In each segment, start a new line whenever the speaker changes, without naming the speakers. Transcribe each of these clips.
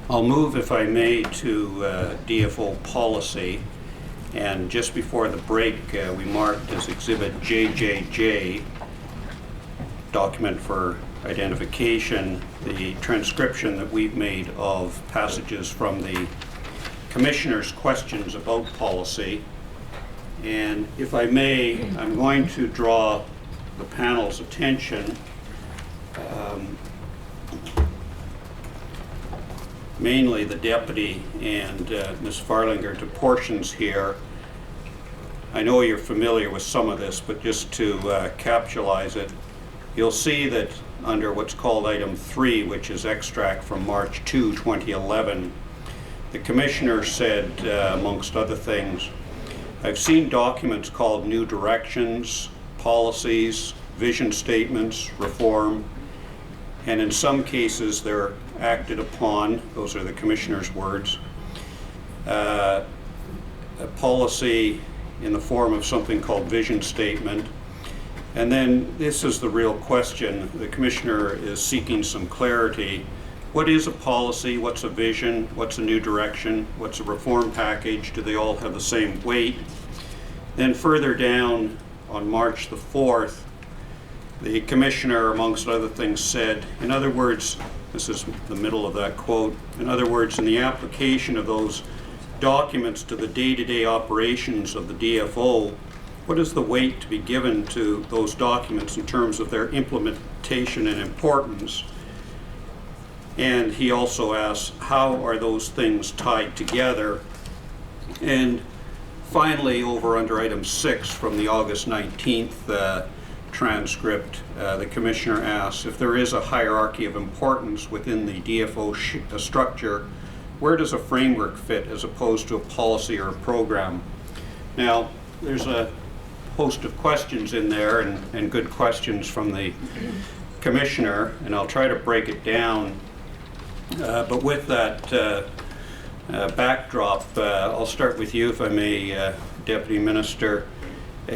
I'll move, if I may, to DFO policy. And just before the break, we marked as Exhibit JJJ, document for identification, the transcription that we've made of passages from the Commissioner's questions about policy. And if I may, I'm going to draw the panel's attention mainly the deputy and Ms. Farlinger to portions here. I know you're familiar with some of this, but just to capsulize it, you'll see that under what's called item 3, which is extract from March 2, 2011, the Commissioner said, amongst other things, I've seen documents called new directions, policies, vision statements, reform, and in some cases they're acted upon, those are the Commissioner's words, a policy in the form of something called vision statement. And then this is the real question. The Commissioner is seeking some clarity. What is a policy? What's a vision? What's a new direction? What's a reform package? Do they all have the same weight? Then further down on March the 4th, the Commissioner, amongst other things, said, in other words, this is the middle of that quote, in other words, in the application of those documents to the day-to-day operations of the DFO, what is the weight to be given to those documents in terms of their implementation and importance? And he also asks, how are those things tied together? And finally, over under item 6 from the August 19th transcript, the Commissioner asks, if there is a hierarchy of importance within the DFO structure, where does a framework fit as opposed to a policy or a program? Now, there's a host of questions in there and good questions from the Commissioner, and I'll try to break it down. But with that backdrop, I'll start with you, if I may, Deputy Minister.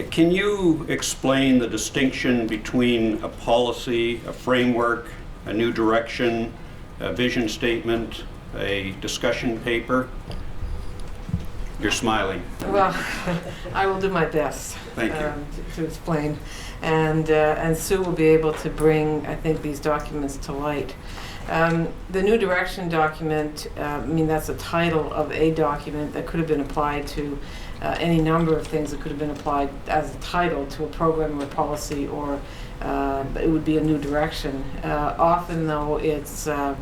Can you explain the distinction between a policy, a framework, a new direction, a vision statement, a discussion paper? You're smiling.
Well, I will do my best.
Thank you.
To explain. And Sue will be able to bring, I think, these documents to light. The new direction document, that's a title of a document that could have been applied to any number of things that could have been applied as a title to a program or a policy, or it would be a new direction. Often, though, it's a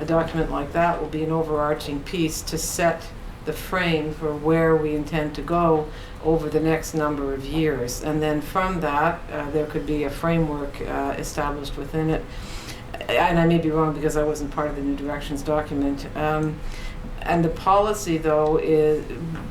document like that will be an overarching piece to set the frame for where we intend to go over the next number of years. And then from that, there could be a framework established within it. And I may be wrong because I wasn't part of the new directions document. And the policy, though,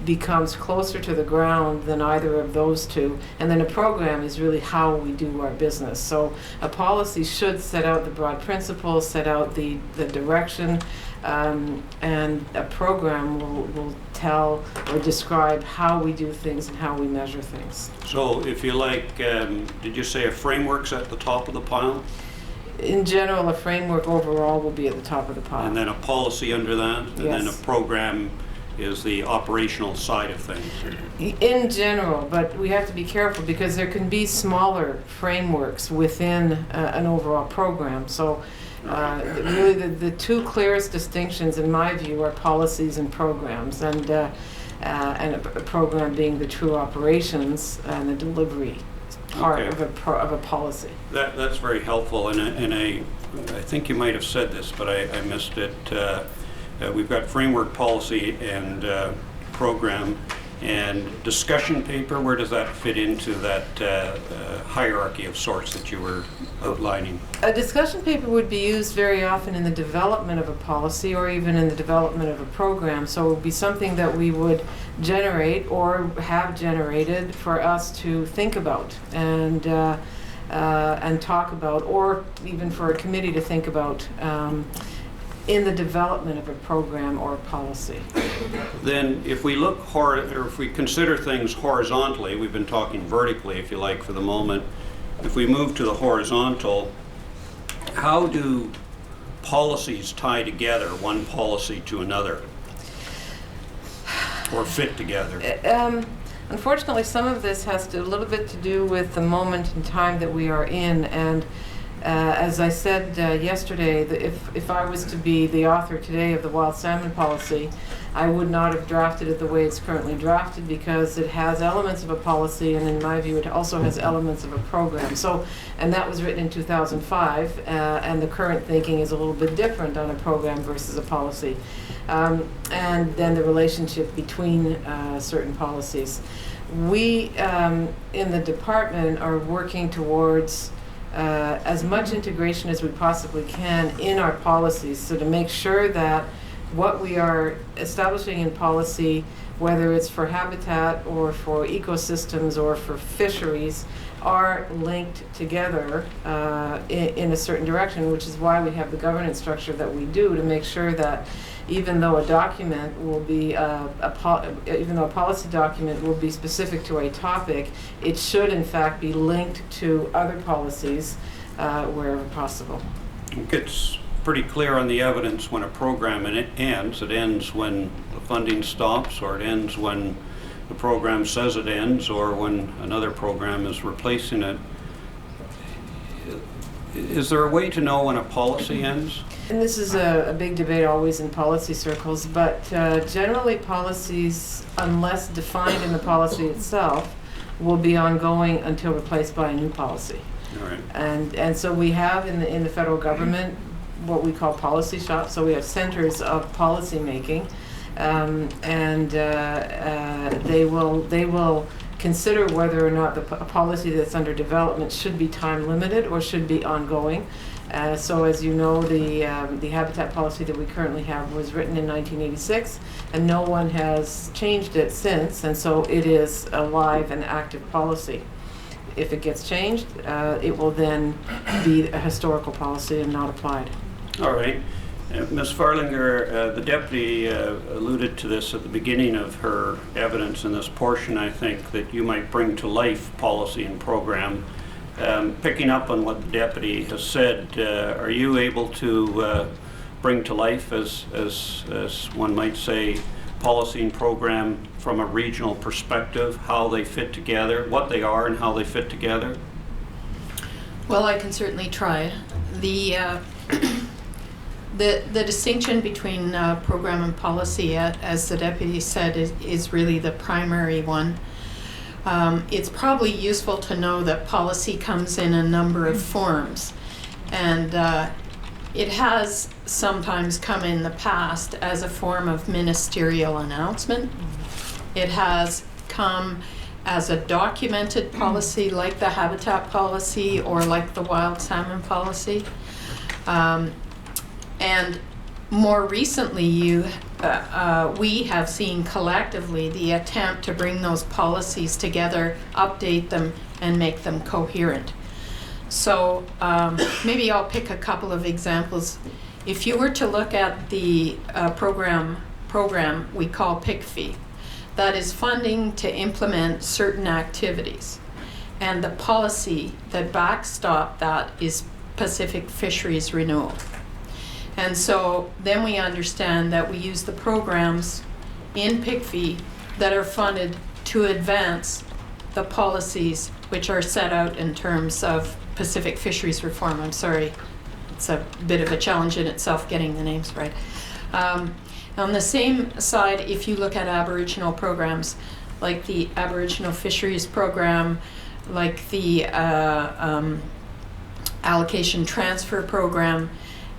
becomes closer to the ground than either of those two. And then a program is really how we do our business. So a policy should set out the broad principles, set out the direction, and a program will tell or describe how we do things and how we measure things.
So if you like, did you say a framework's at the top of the pile?
In general, a framework overall will be at the top of the pile.
And then a policy under that? And
Yes.
then a program is the operational side of things?
In general, but we have to be careful because there can be smaller frameworks within an overall program. So really the two clearest distinctions in my view are policies and programs, and a program being the true operations and the delivery part of a policy.
That's very helpful, and I think you might have said this, but I missed it. We've got framework, policy, and program, and discussion paper. Where does that fit into that hierarchy of sorts that you were outlining?
A discussion paper would be used very often in the development of a policy or even in the development of a program. So it would be something that we would generate or have generated for us to think about and talk about, or even for a committee to think about in the development of a program or a policy.
Then if we look or if we consider things horizontally, we've been talking vertically, if you like, for the moment. If we move to the horizontal, how do policies tie together, one policy to another, or fit together?
Unfortunately, some of this has a little bit to do with the moment in time that we are in, and as I said yesterday, if I was to be the author today of the wild salmon policy, I would not have drafted it the way it's currently drafted, because it has elements of a policy, and in my view it also has elements of a program. So, and that was written in 2005, and the current thinking is a little bit different on a program versus a policy. And then the relationship between certain policies. We in the department are working towards as much integration as we possibly can in our policies, so to make sure that what we are establishing in policy, whether it's for habitat or for ecosystems or for fisheries, are linked together in a certain direction, which is why we have the governance structure that we do, to make sure that even though a document will be even though a policy document will be specific to a topic, it should in fact be linked to other policies wherever possible.
It's pretty clear on the evidence when a program ends. It ends when the funding stops, or it ends when the program says it ends, or when another program is replacing it. Is there a way to know when a policy ends?
And this is a big debate always in policy circles, but generally policies, unless defined in the policy itself, will be ongoing until replaced by a new policy.
All right.
And so we have in the federal government what we call policy shops. So we have centers of policy making, and they will consider whether or not a policy that's under development should be time limited or should be ongoing. So as you know, the habitat policy that we currently have was written in 1986, and no one has changed it since, and so it is a live and active policy. If it gets changed, it will then be a historical policy and not applied.
All right. Ms. Farlinger, the deputy alluded to this at the beginning of her evidence in this portion, I think, that you might bring to life policy and program. Picking up on what the deputy has said, are you able to bring to life, as one might say, policy and program from a regional perspective, how they fit together, what they are and how they fit together?
Well, I can certainly try. The distinction between program and policy, as the deputy said, is really the primary one. It's probably useful to know that policy comes in a number of forms, and it has sometimes come in the past as a form of ministerial announcement. It has come as a documented policy like the habitat policy or like the wild salmon policy. And more recently, we have seen collectively the attempt to bring those policies together, update them, and make them coherent. So maybe I'll pick a couple of examples. If you were to look at the program we call PICFI, that is funding to implement certain activities. And the policy that backstop that is Pacific Fisheries Renewal. And so then we understand that we use the programs in PICFI that are funded to advance the policies which are set out in terms of Pacific Fisheries Reform. I'm sorry, it's a bit of a challenge in itself getting the names right. On the same side, if you look at Aboriginal programs, like the Aboriginal Fisheries Program, like the Allocation Transfer Program,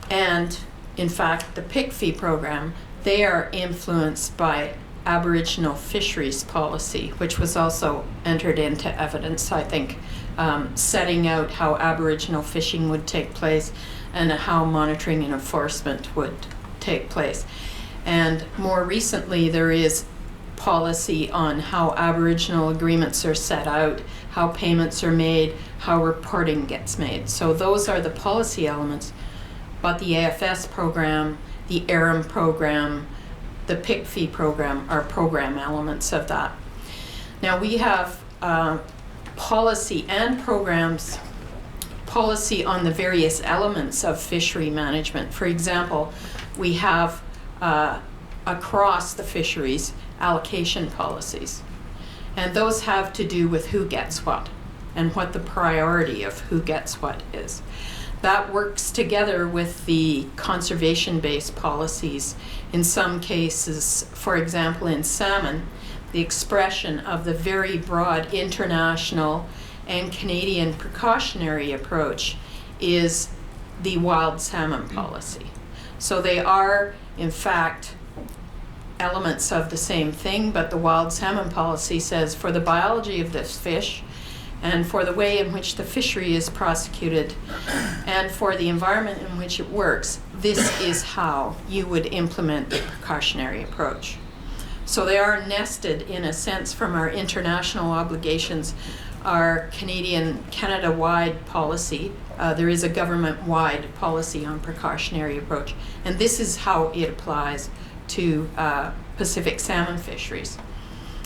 and in fact the PICFI program, they are influenced by Aboriginal fisheries policy, which was also entered into evidence, I think, setting out how Aboriginal fishing would take place and how monitoring and enforcement would take place. And more recently, there is policy on how Aboriginal agreements are set out, how payments are made, how reporting gets made. So those are the policy elements. But the AFS program, the ARAM program, the PICFI program are program elements of that. Now we have policy and programs policy on the various elements of fishery management. For example, we have across the fisheries allocation policies. And those have to do with who gets what and what the priority of who gets what is. That works together with the conservation-based policies. In some cases, for example, in salmon, the expression of the very broad international and Canadian precautionary approach is the wild salmon policy. So they are, in fact, elements of the same thing, but the wild salmon policy says for the biology of this fish and for the way in which the fishery is prosecuted and for the environment in which it works, this is how you would implement the precautionary approach. So they are nested in a sense from our international obligations, our Canada-wide policy. There is a government-wide policy on precautionary approach, and this is how it applies to Pacific salmon fisheries.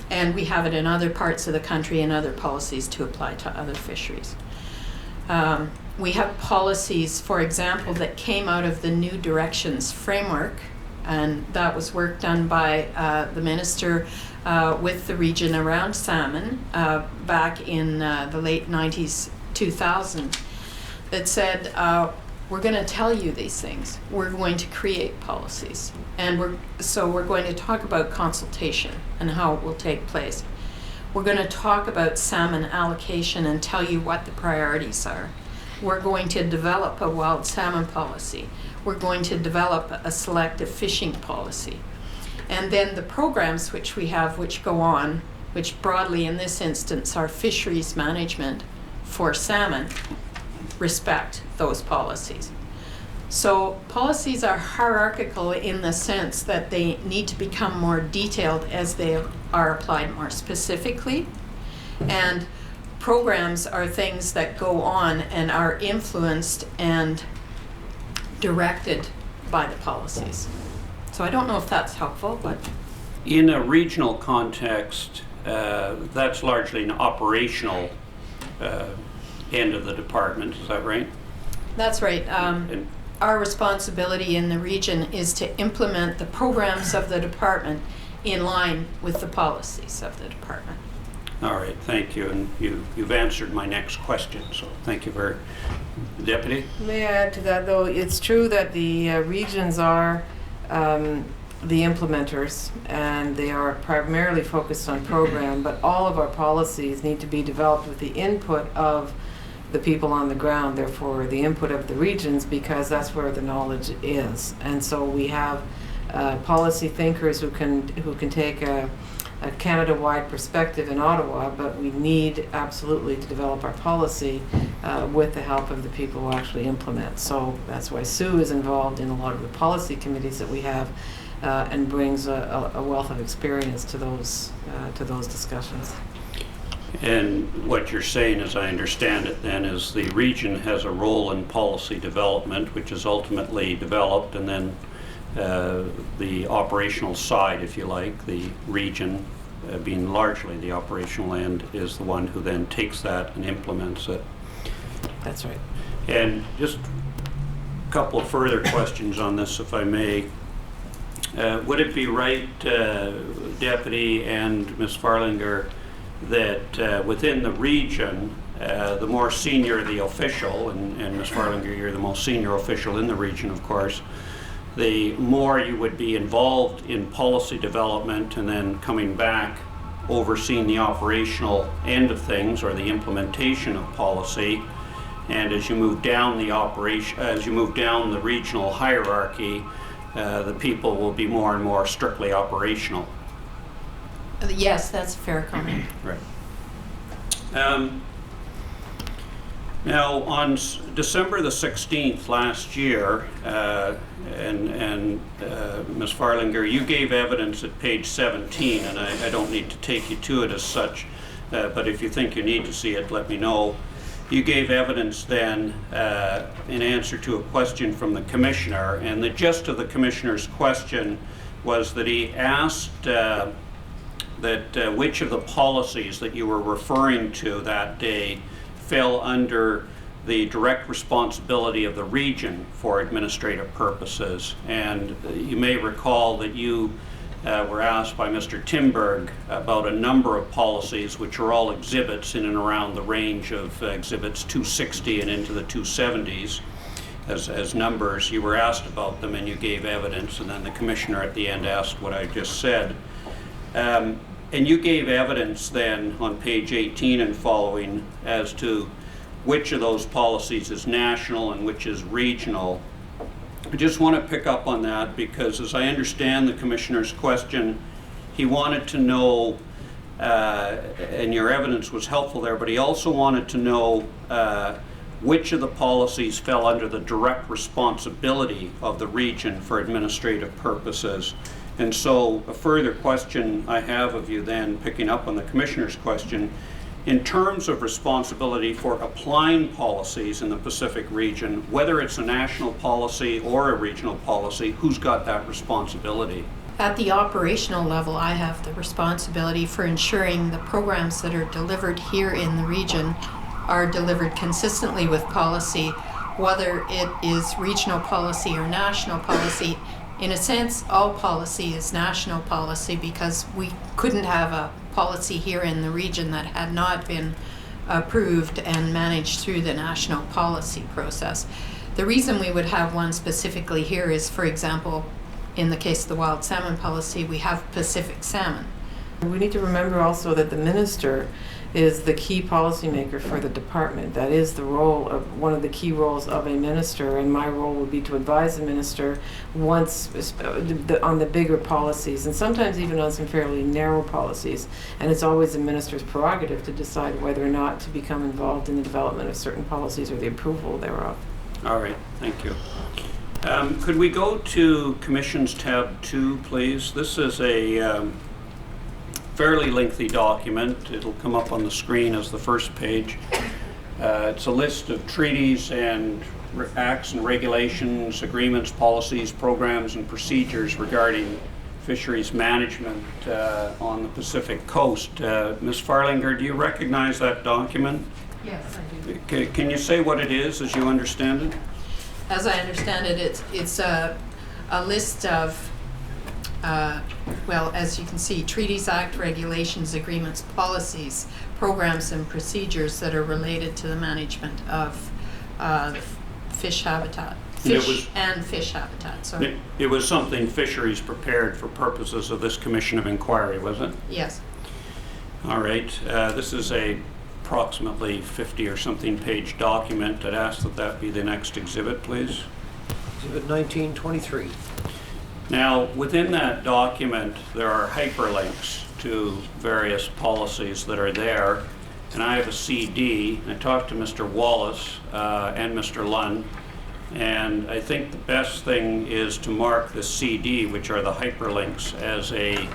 And we have it in other parts of the country and other policies to apply to other fisheries. We have policies, for example, that came out of the New Directions framework, and that was work done by the minister with the region around salmon back in the late 90s, 2000, that said, we're going to tell you these things. We're going to create policies. And we're going to talk about consultation and how it will take place. We're going to talk about salmon allocation and tell you what the priorities are. We're going to develop a wild salmon policy. We're going to develop a selective fishing policy. And then the programs which we have, which go on, which broadly in this instance are fisheries management for salmon, respect those policies. So policies are hierarchical in the sense that they need to become more detailed as they are applied more specifically. And programs are things that go on and are influenced and directed by the policies. So I don't know if that's helpful, but.
In a regional context, that's largely an operational end of the department, is that right?
That's right. Our responsibility in the region is to implement the programs of the department in line with the policies of the department.
All right, thank you, and you've answered my next question, so thank you very much. Deputy?
May I add to that, though? It's true that the regions are the implementers, and they are primarily focused on program, but all of our policies need to be developed with the input of the people on the ground, therefore the input of the regions, because that's where the knowledge is. And so we have policy thinkers who can take a Canada-wide perspective in Ottawa, but we need absolutely to develop our policy with the help of the people who actually implement. So that's why Sue is involved in a lot of the policy committees that we have and brings a wealth of experience to those discussions.
And what you're saying, as I understand it then, is the region has a role in policy development, which is ultimately developed, and then the operational side, if you like, the region being largely the operational end, is the one who then takes that and implements it.
That's right.
And just a couple of further questions on this, if I may. Would it be right, Deputy and Ms. Farlinger, that within the region, the more senior the official, and Ms. Farlinger, you're the most senior official in the region, of course, the more you would be involved in policy development and then coming back overseeing the operational end of things or the implementation of policy, and as you move down the regional hierarchy, the people will be more and more strictly operational.
Yes, that's a fair comment.
Right. Now, on December the 16th last year, and Ms. Farlinger, you gave evidence at page 17, and I don't need to take you to it as such, but if you think you need to see it, let me know. You gave evidence then in answer to a question from the Commissioner, and the gist of the Commissioner's question was that he asked which of the policies that you were referring to that day fell under the direct responsibility of the region for administrative purposes. And you may recall that you were asked by Mr. Timberg about a number of policies which are all exhibits in and around the range of exhibits 260 and into the 270s as numbers. You were asked about them and you gave evidence, and then the commissioner at the end asked what I just said. And you gave evidence then on page 18 and following as to which of those policies is national and which is regional. I just want to pick up on that because as I understand the commissioner's question, he wanted to know, and your evidence was helpful there, but he also wanted to know which of the policies fell under the direct responsibility of the region for administrative purposes. And so a further question I have of you then, picking up on the commissioner's question, in terms of responsibility for applying policies in the Pacific region, whether it's a national policy or a regional policy, who's got that responsibility?
At the operational level, I have the responsibility for ensuring the programs that are delivered here in the region are delivered consistently with policy, whether it is regional policy or national policy. In a sense, all policy is national policy because we couldn't have a policy here in the region that had not been approved and managed through the national policy process. The reason we would have one specifically here is, for example, in the case of the wild salmon policy, we have Pacific salmon.
We need to remember also that the minister is the key policymaker for the department. That is the role of one of the key roles of a minister, and my role would be to advise the minister once on the bigger policies, and sometimes even on some fairly narrow policies. And it's always the minister's prerogative to decide whether or not to become involved in the development of certain policies or the approval thereof.
All right, thank you. Could we go to Commissions tab 2, please? This is a fairly lengthy document. It'll come up on the screen as the first page. It's a list of treaties and acts and regulations, agreements, policies, programs, and procedures regarding fisheries management on the Pacific coast. Ms. Farlinger, do you recognize that document?
Yes, I do.
Can you say what it is as you understand it?
As I understand it, it's a list of well, as you can see, treaties, act, regulations, agreements, policies, programs, and procedures that are related to the management of fish habitat. Fish habitat, sorry.
It was something fisheries prepared for purposes of this commission of inquiry, was it?
Yes.
All right. This is a approximately 50 or something page document. I'd ask that that be the next exhibit, please.
Exhibit 1923.
Now, within that document, there are hyperlinks to various policies that are there. And I have a CD. I talked to Mr. Wallace and Mr. Lunn. And I think the best thing is to mark the CD, which are the hyperlinks, as a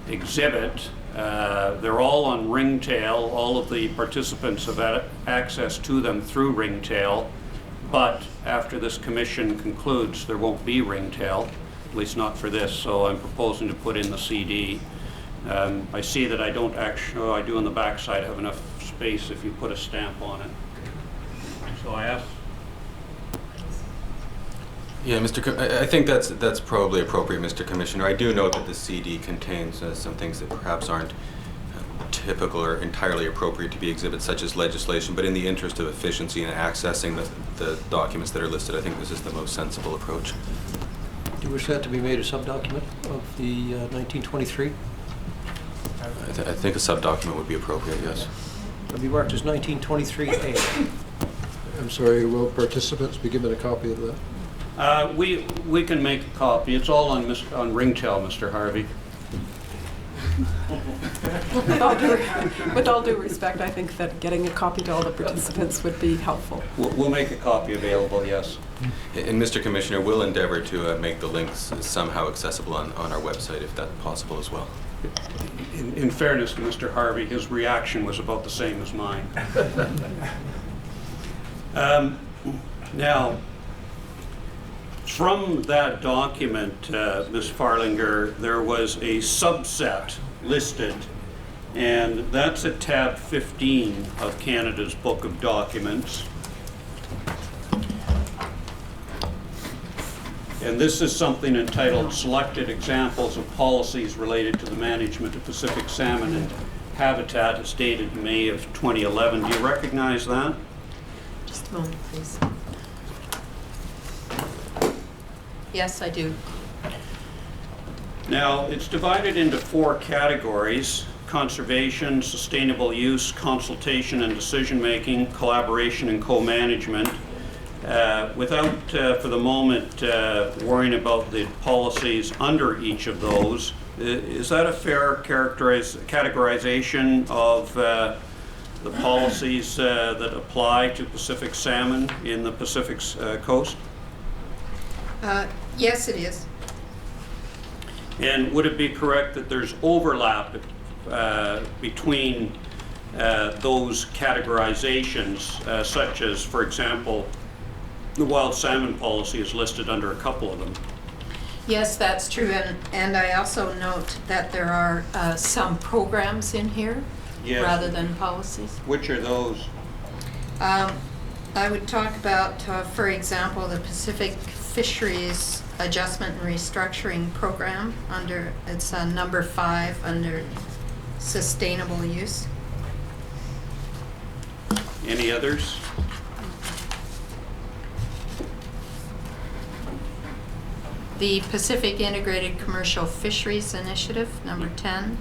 exhibit. They're all on Ringtail. All of the participants have access to them through Ringtail. But after this commission concludes, there won't be Ringtail. At least not for this, so I'm proposing to put in the CD. I see that I don't actually, I do on the back side have enough space if you put a stamp on it. So I ask.
Yeah, I think that's probably appropriate, Mr. Commissioner. I do note that the CD contains some things that perhaps aren't typical or entirely appropriate to be exhibits, such as legislation, but in the interest of efficiency and accessing the documents that are listed, I think this is the most sensible approach.
Do you wish that to be made a sub-document of the 1923?
I think a sub-document would be appropriate, yes.
It'll be marked as 1923A.
I'm sorry, will participants be given a copy of that?
We can make a copy. It's all on Ringtail, Mr. Harvey.
With all due respect, I think that getting a copy to all the participants would be helpful.
We'll make a copy available, yes.
And Mr. Commissioner, we'll endeavor to make the links somehow accessible on our website, if that's possible as well.
In fairness to Mr. Harvey, his reaction was about the same as mine. Now, from that document, Ms. Farlinger, there was a subset listed, and that's at tab 15 of Canada's Book of Documents. And this is something entitled Selected Examples of Policies Related to the Management of Pacific Salmon and Habitat. It's dated May of 2011. Do you recognize that?
Just a moment, please. Yes, I do.
Now, it's divided into 4 categories: conservation, sustainable use, consultation and decision-making, collaboration and co-management. Without, for the moment, worrying about the policies under each of those, is that a fair categorization of the policies that apply to Pacific salmon in the Pacific coast?
Yes, it is.
And would it be correct that there's overlap between those categorizations, such as, for example, the wild salmon policy is listed under a couple of them?
Yes, that's true, and I also note that there are some programs in here
Yes.
rather than policies.
Which are those?
I would talk about, for example, the Pacific Fisheries Adjustment and Restructuring Program under, it's number 5 under sustainable use.
Any others?
The Pacific Integrated Commercial Fisheries Initiative, number 10.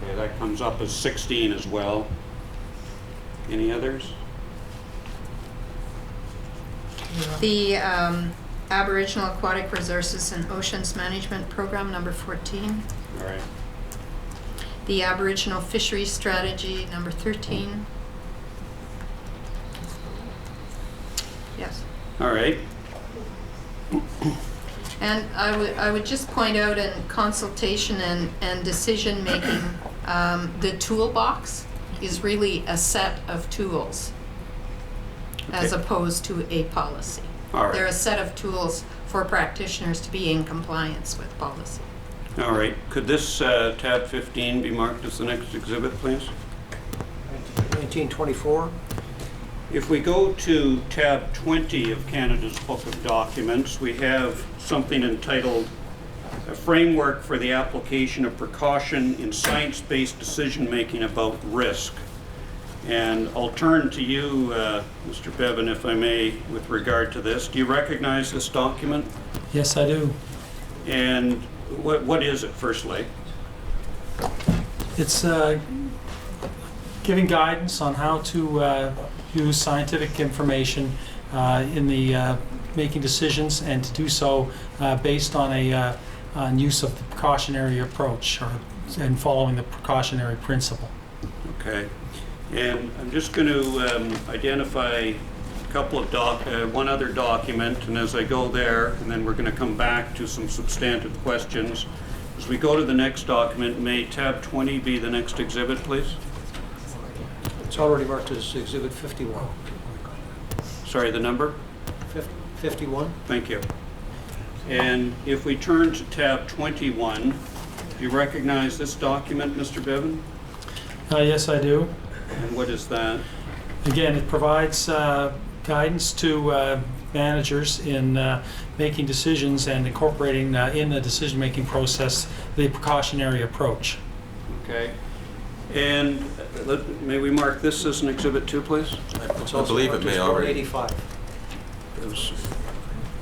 Okay, that comes up as 16 as well. Any others?
The Aboriginal Aquatic Resources and Oceans Management Program, number 14.
All right.
The Aboriginal Fisheries Strategy, number 13. Yes.
All right.
And I would just point out in consultation and decision-making, the toolbox is really a set of tools as
Okay.
opposed to a policy.
All right.
They're a set of tools for practitioners to be in compliance with policy.
All right. Could this tab 15 be marked as the next exhibit, please?
1924.
If we go to tab 20 of Canada's Book of Documents, we have something entitled A Framework for the Application of Precaution in Science-Based Decision-Making About Risk. And I'll turn to you, Mr. Bevan, if I may, with regard to this. Do you recognize this document?
Yes, I do.
And what is it, firstly?
It's giving guidance on how to use scientific information in the making decisions, and to do so based on on use of the precautionary approach and following the precautionary principle.
Okay. And I'm just going to identify a couple of one other document, and as I go there, and then we're going to come back to some substantive questions. As we go to the next document, may tab 20 be the next exhibit, please?
It's already marked as Exhibit 51.
Sorry, the number?
51?
Thank you. And if we turn to tab 21, do you recognize this document, Mr. Bevan?
Yes, I do.
And what is that?
Again, it provides guidance to managers in making decisions and incorporating in the decision-making process the precautionary approach.
Okay. And may we mark this as an exhibit too, please?
It's
I
also
believe it
marked
may
as
already.
185.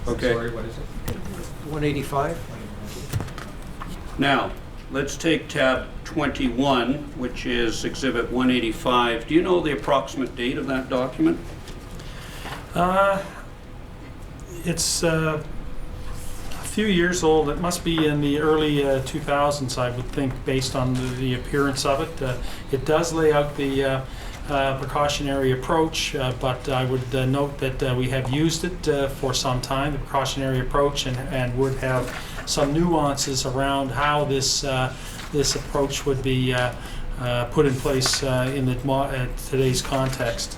Okay.
Sorry, what is it?
185?
Now, let's take tab 21, which is exhibit 185. Do you know the approximate date of that document?
It's a few years old. It must be in the early 2000s, I would think, based on the appearance of it. It does lay out the precautionary approach, but I would note that we have used it for some time, the precautionary approach, and would have some nuances around how this approach would be put in place in today's context.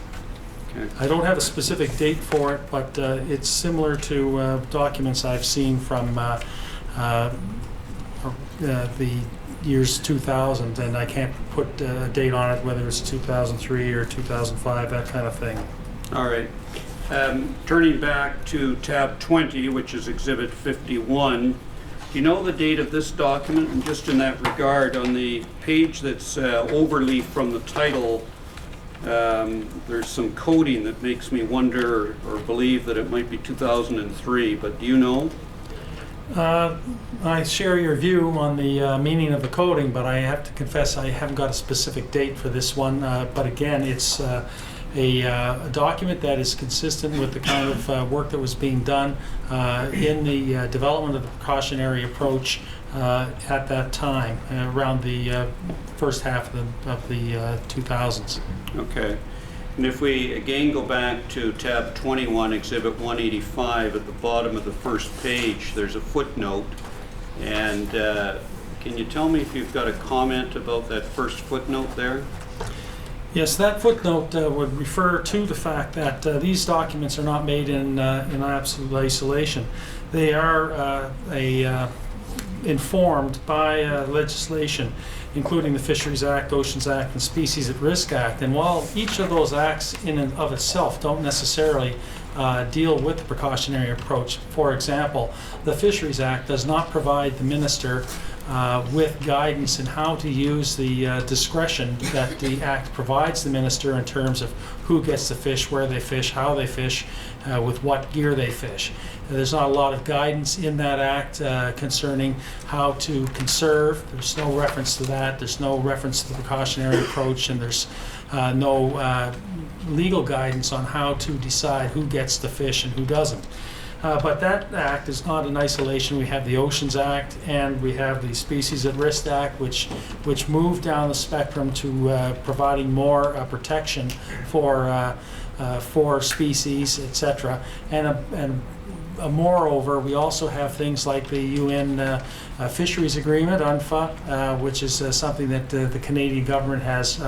Okay.
I don't have a specific date for it, but it's similar to documents I've seen from the years 2000, and I can't put a date on it, whether it's 2003 or 2005, that kind of thing.
All right. Turning back to tab 20, which is Exhibit 51, do you know the date of this document? And just in that regard, on the page that's overleaf from the title, there's some coding that makes me wonder or believe that it might be 2003, but do you know?
I share your view on the meaning of the coding, but I have to confess I haven't got a specific date for this one. But again, it's a document that is consistent with the kind of work that was being done in the development of the precautionary approach at that time, around the first half of the 2000s.
Okay. And if we again go back to tab 21, Exhibit 185, at the bottom of the first page, there's a footnote. And can you tell me if you've got a comment about that first footnote there?
Yes, that footnote would refer to the fact that these documents are not made in absolute isolation. They are informed by legislation, including the Fisheries Act, Oceans Act, and Species at Risk Act. And while each of those acts in and of itself don't necessarily deal with the precautionary approach, for example, the Fisheries Act does not provide the minister with guidance in how to use the discretion that the Act provides the minister in terms of who gets to fish, where they fish, how they fish, with what gear they fish. There's not a lot of guidance in that Act concerning how to conserve. There's no reference to that. There's no reference to the precautionary approach, and there's no legal guidance on how to decide who gets to fish and who doesn't. But that Act is not in isolation. We have the Oceans Act and we have the Species at Risk Act, which move down the spectrum to providing more protection for species, etc. And moreover, we also have things like the UN Fisheries Agreement, UNFA, which is something that the Canadian government has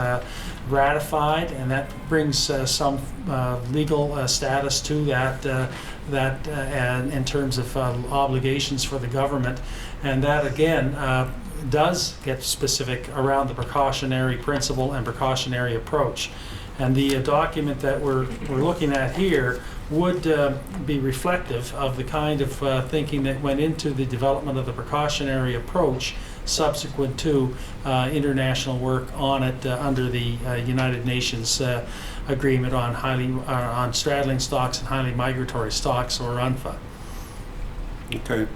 ratified, and that brings some legal status to that and in terms of obligations for the government. And that again does get specific around the precautionary principle and precautionary approach. And the document that we're looking at here would be reflective of the kind of thinking that went into the development of the precautionary approach subsequent to international work on it under the United Nations agreement on straddling stocks and highly migratory stocks, or UNFA.
Okay.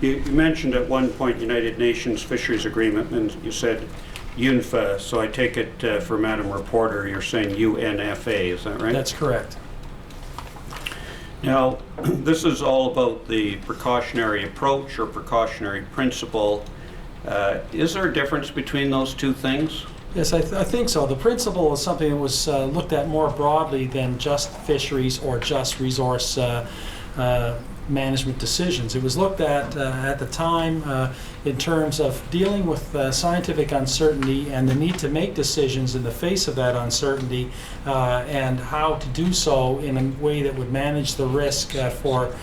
You mentioned at one point United Nations Fisheries Agreement, and you said UNFA, so I take it for Madam Reporter, you're saying UNFA, is that right?
That's correct.
Now, this is all about the precautionary approach or precautionary principle. Is there a difference between those two things?
Yes, I think so. The principle is something that was looked at more broadly than just fisheries or just resource management decisions. It was looked at the time in terms of dealing with scientific uncertainty and the need to make decisions in the face of that uncertainty, and how to do so in a way that would manage the risk for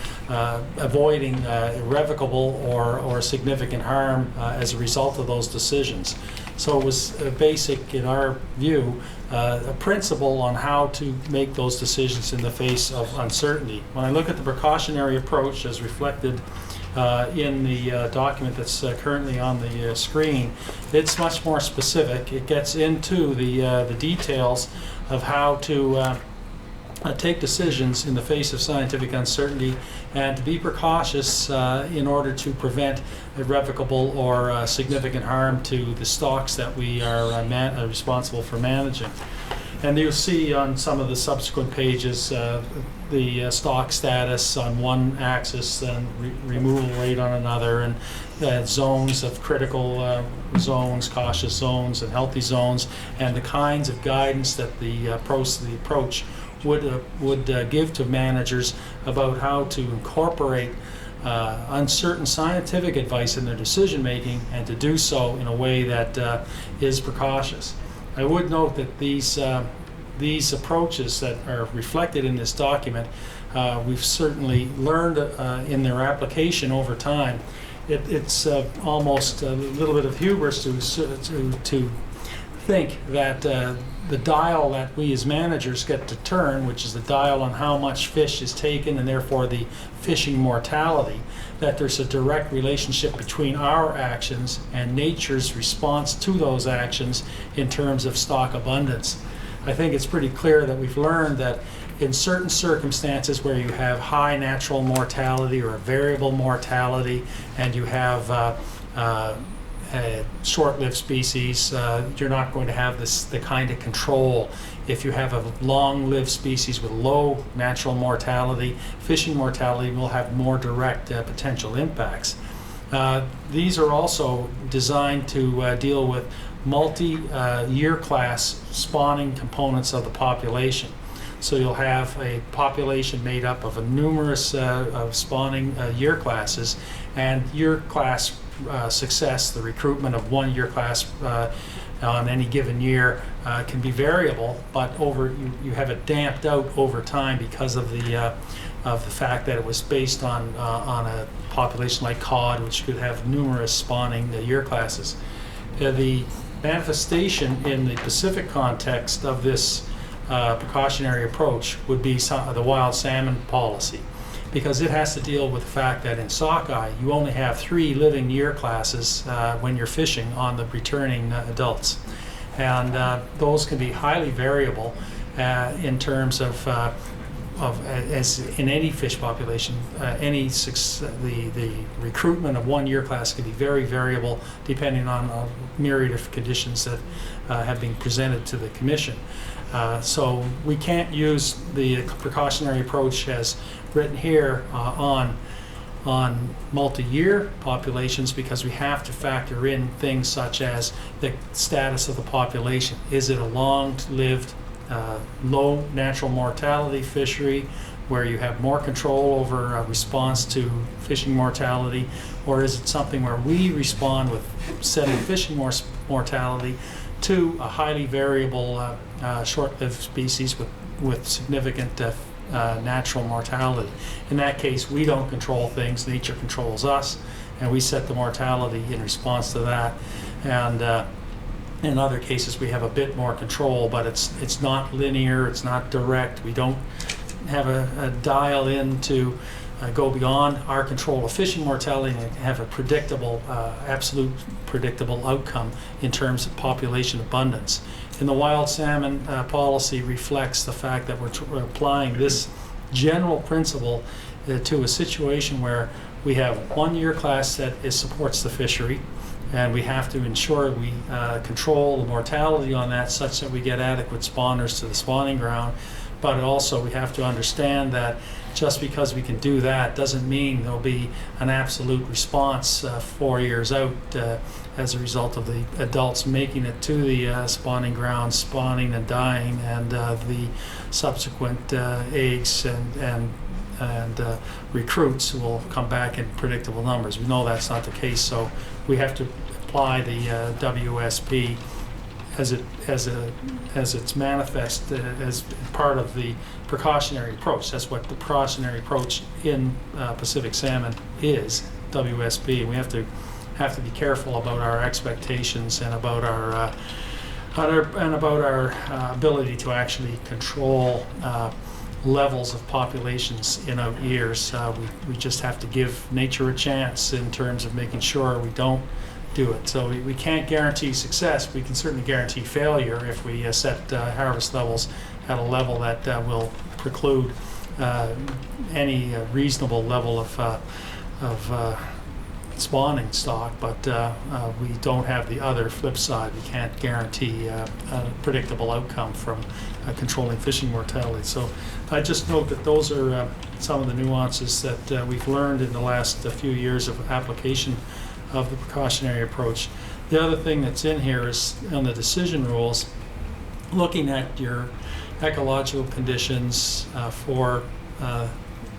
avoiding irrevocable or significant harm as a result of those decisions. So it was basic, in our view, a principle on how to make those decisions in the face of uncertainty. When I look at the precautionary approach as reflected in the document that's currently on the screen, it's much more specific. It gets into the details of how to take decisions in the face of scientific uncertainty and to be precautious in order to prevent irrevocable or significant harm to the stocks that we are responsible for managing. And you'll see on some of the subsequent pages the stock status on one axis and removal rate on another, and zones of critical zones, cautious zones, and healthy zones, and the kinds of guidance that the approach would give to managers about how to incorporate uncertain scientific advice in their decision making, and to do so in a way that is precautious. I would note that these approaches that are reflected in this document, we've certainly learned in their application over time. It's almost a little bit of hubris to think that the dial that we as managers get to turn, which is the dial on how much fish is taken and therefore the fishing mortality, that there's a direct relationship between our actions and nature's response to those actions in terms of stock abundance. I think it's pretty clear that we've learned that in certain circumstances where you have high natural mortality or a variable mortality, and you have short-lived species, you're not going to have the kind of control. If you have a long-lived species with low natural mortality, fishing mortality will have more direct potential impacts. These are also designed to deal with multi-year class spawning components of the population. So you'll have a population made up of a numerous of spawning year classes, and year class success, the recruitment of one year class on any given year can be variable, but you have it damped out over time because of the fact that it was based on a population like cod, which could have numerous spawning year classes. The manifestation in the Pacific context of this precautionary approach would be the wild salmon policy, because it has to deal with the fact that in sockeye you only have 3 living year classes when you're fishing on the returning adults, and those can be highly variable in terms of as in any fish population. The recruitment of one year class can be very variable depending on a myriad of conditions that have been presented to the Commission. So we can't use the precautionary approach as written here on multi-year populations, because we have to factor in things such as the status of the population. Is it a long-lived, low natural mortality fishery where you have more control over response to fishing mortality, or is it something where we respond with setting fishing mortality to a highly variable short-lived species with significant natural mortality? In that case, we don't control things, nature controls us, and we set the mortality in response to that. And in other cases, we have a bit more control, but it's not linear, it's not direct. We don't have a dial in to go beyond our control of fishing mortality and have a predictable, absolute predictable outcome in terms of population abundance. And the wild salmon policy reflects the fact that we're applying this general principle to a situation where we have one year class that supports the fishery, and we have to ensure we control the mortality on that such that we get adequate spawners to the spawning ground. But also we have to understand that just because we can do that doesn't mean there'll be an absolute response 4 years out as a result of the adults making it to the spawning ground, spawning and dying, and the subsequent eggs and recruits will come back in predictable numbers. We know that's not the case, so we have to apply the WSP as it's manifest as part of the precautionary approach. That's what the precautionary approach in Pacific salmon is, WSP. We have to be careful about our expectations and about our ability to actually control levels of populations in out years. We just have to give nature a chance in terms of making sure we don't do it. So we can't guarantee success. We can certainly guarantee failure if we set harvest levels at a level that will preclude any reasonable level of spawning stock, but we don't have the other flip side. We can't guarantee a predictable outcome from controlling fishing mortality. So I just note that those are some of the nuances that we've learned in the last few years of application of the precautionary approach. The other thing that's in here is on the decision rules, looking at your ecological conditions for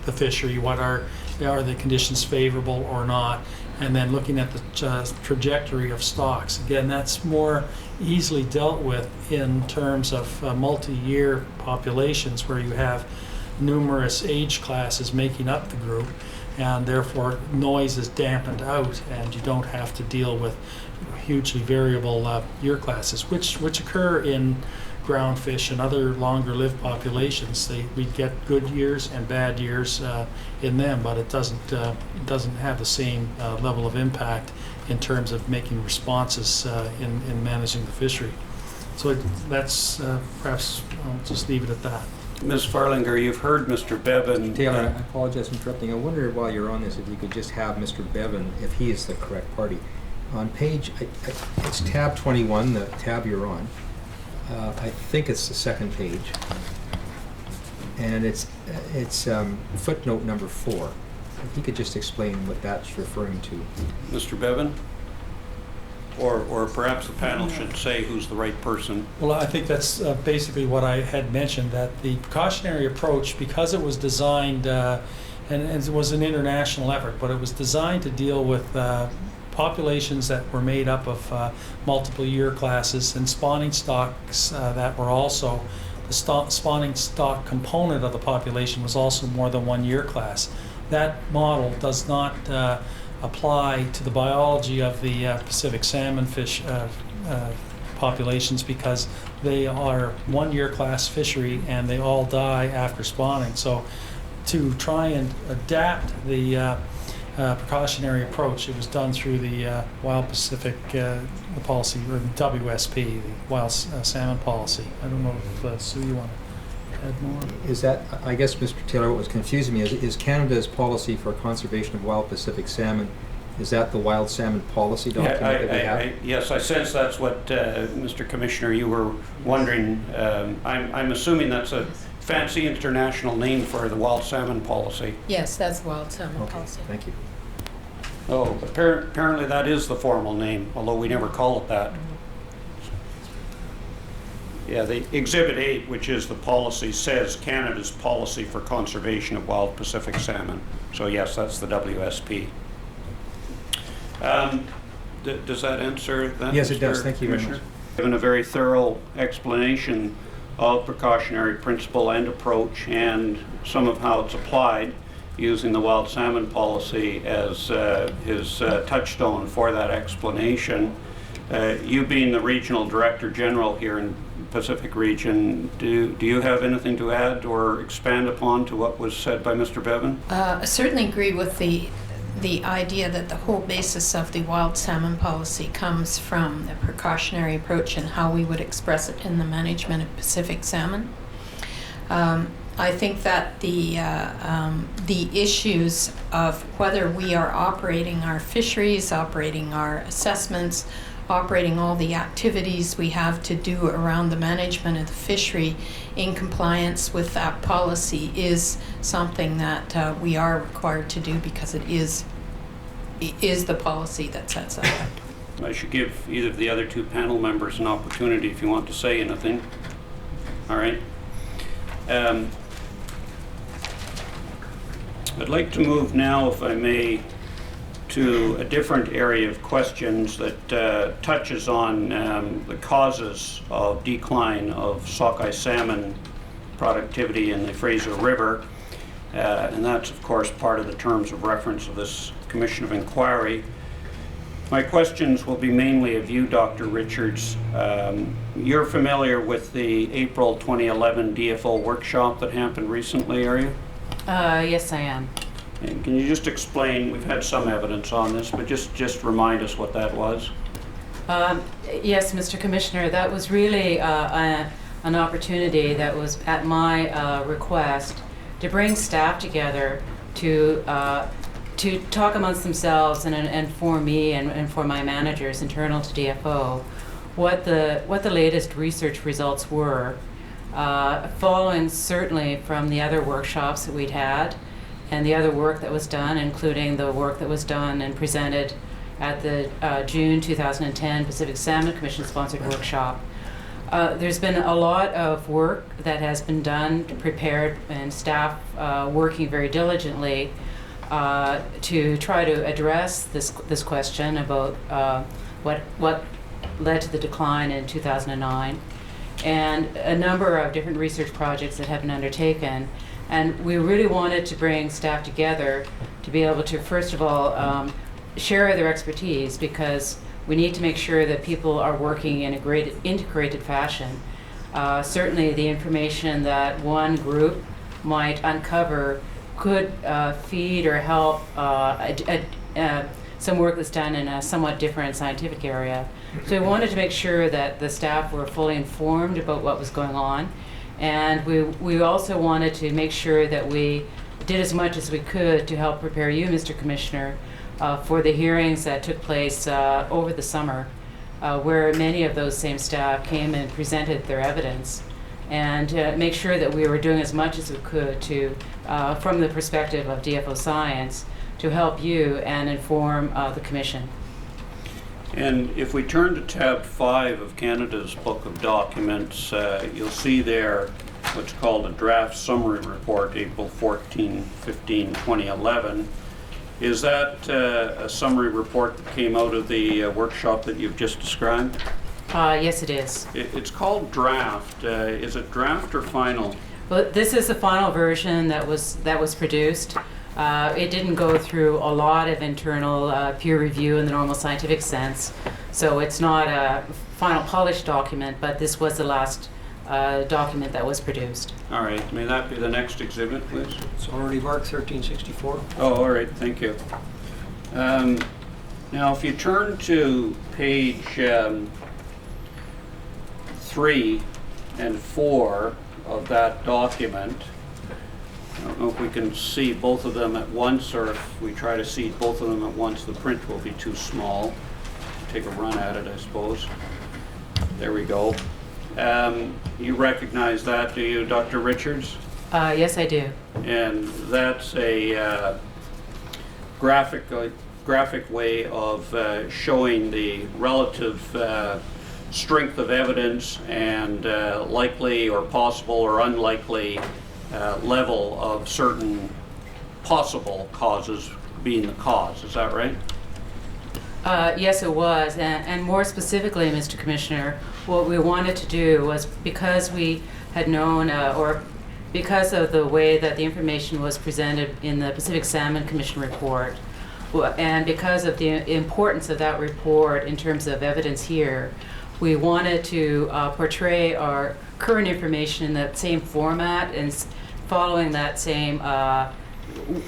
the fishery. What are the conditions favorable or not? And then looking at the trajectory of stocks. Again, that's more easily dealt with in terms of multi-year populations where you have numerous age classes making up the group. and therefore noise is dampened out, and you don't have to deal with hugely variable year classes, which occur in groundfish and other longer-lived populations. We get good years and bad years in them, but it doesn't have the same level of impact in terms of making responses in managing the fishery. So that's perhaps I'll just leave it at that.
Ms. Farlinger, you've heard Mr. Bevan.
Taylor, I apologize for interrupting. I wonder while you're on this if you could just have Mr. Bevan, if he is the correct party. On page, it's tab 21, the tab you're on. I think it's the second page. And it's footnote number 4. If he could just explain what that's referring to.
Mr. Bevan? Or perhaps the panel should say who's the right person.
Well, I think that's basically what I had mentioned, that the precautionary approach, because it was designed, and it was an international effort, but it was designed to deal with populations that were made up of multiple year classes and spawning stocks that were also, the spawning stock component of the population was also more than one year class. That model does not apply to the biology of the Pacific salmon fish populations, because they are one year class fishery and they all die after spawning. So to try and adapt the precautionary approach, it was done through the Wild Pacific policy, or the WSP, the Wild Salmon Policy. I don't know if Sue, you want to add more?
Is that, I guess, Mr. Taylor, what was confusing me is Canada's policy for conservation of wild Pacific salmon, is that the Wild Salmon Policy document that we have?
Yes, I sense that's what, Mr. Commissioner, you were wondering. I'm assuming that's a fancy international name for the Wild Salmon Policy.
Yes, that's Wild Salmon
Okay,
Policy.
thank you.
Oh, apparently that is the formal name, although we never call it that. Yeah, the Exhibit 8, which is the policy, says Canada's policy for conservation of wild Pacific salmon. So yes, that's the WSP. Does that answer that?
Yes, it does.
Mr.
Thank you very
Commissioner?
much.
Given a very thorough explanation of precautionary principle and approach, and some of how it's applied, using the Wild Salmon Policy as his touchstone for that explanation. You being the Regional Director General here in Pacific Region, do you have anything to add or expand upon to what was said by Mr. Bevan?
I certainly agree with the idea that the whole basis of the Wild Salmon Policy comes from the precautionary approach and how we would express it in the management of Pacific salmon. I think that the issues of whether we are operating our fisheries, operating our assessments, operating all the activities we have to do around the management of the fishery in compliance with that policy is something that we are required to do, because it is the policy that sets that.
I should give either of the other two panel members an opportunity if you want to say anything. All right. I'd like to move now, if I may, to a different area of questions that touches on the causes of decline of sockeye salmon productivity in the Fraser River. And that's, of course, part of the terms of reference of this Commission of Inquiry. My questions will be mainly of you, Dr. Richards. You're familiar with the April 2011 DFO workshop that happened recently, are you?
Yes, I am.
And can you just explain, we've had some evidence on this, but just remind us what that was?
Yes, Mr. Commissioner, that was really an opportunity that was at my request to bring staff together to talk amongst themselves and for me and for my managers internal to DFO what the latest research results were, following certainly from the other workshops that we'd had and the other work that was done, including the work that was done and presented at the June 2010 Pacific Salmon Commission sponsored workshop. There's been a lot of work that has been done, prepared, and staff working very diligently to try to address this question about what led to the decline in 2009, and a number of different research projects that have been undertaken. And we really wanted to bring staff together to be able to, first of all, share their expertise, because we need to make sure that people are working in a great integrated fashion. Certainly the information that one group might uncover could feed or help some work that's done in a somewhat different scientific area. So we wanted to make sure that the staff were fully informed about what was going on. And we also wanted to make sure that we did as much as we could to help prepare you, Mr. Commissioner, for the hearings that took place over the summer, where many of those same staff came and presented their evidence, and make sure that we were doing as much as we could to, from the perspective of DFO Science, to help you and inform the Commission.
And if we turn to tab 5 of Canada's Book of Documents, you'll see there what's called a draft summary report, April 14, 15, 2011. Is that a summary report that came out of the workshop that you've just described?
Yes, it is.
It's called draft. Is it draft or final?
Well, this is the final version that was produced. It didn't go through a lot of internal peer review in the normal scientific sense, so it's not a final polished document, but this was the last document that was produced.
All right. May that be the next exhibit, please?
It's already marked 1364.
Oh, all right. Thank you. Now, if you turn to page 3 and 4 of that document, I don't know if we can see both of them at once, or if we try to see both of them at once, the print will be too small. Take a run at it, I suppose. There we go. You recognize that, do you, Dr. Richards?
Yes, I do.
And that's a graphic way of showing the relative strength of evidence and likely or possible or unlikely level of certain possible causes being the cause. Is that right?
Yes, it was. And more specifically, Mr. Commissioner, what we wanted to do was, because we had known, or because of the way that the information was presented in the Pacific Salmon Commission report, and because of the importance of that report in terms of evidence here, we wanted to portray our current information in that same format and following that same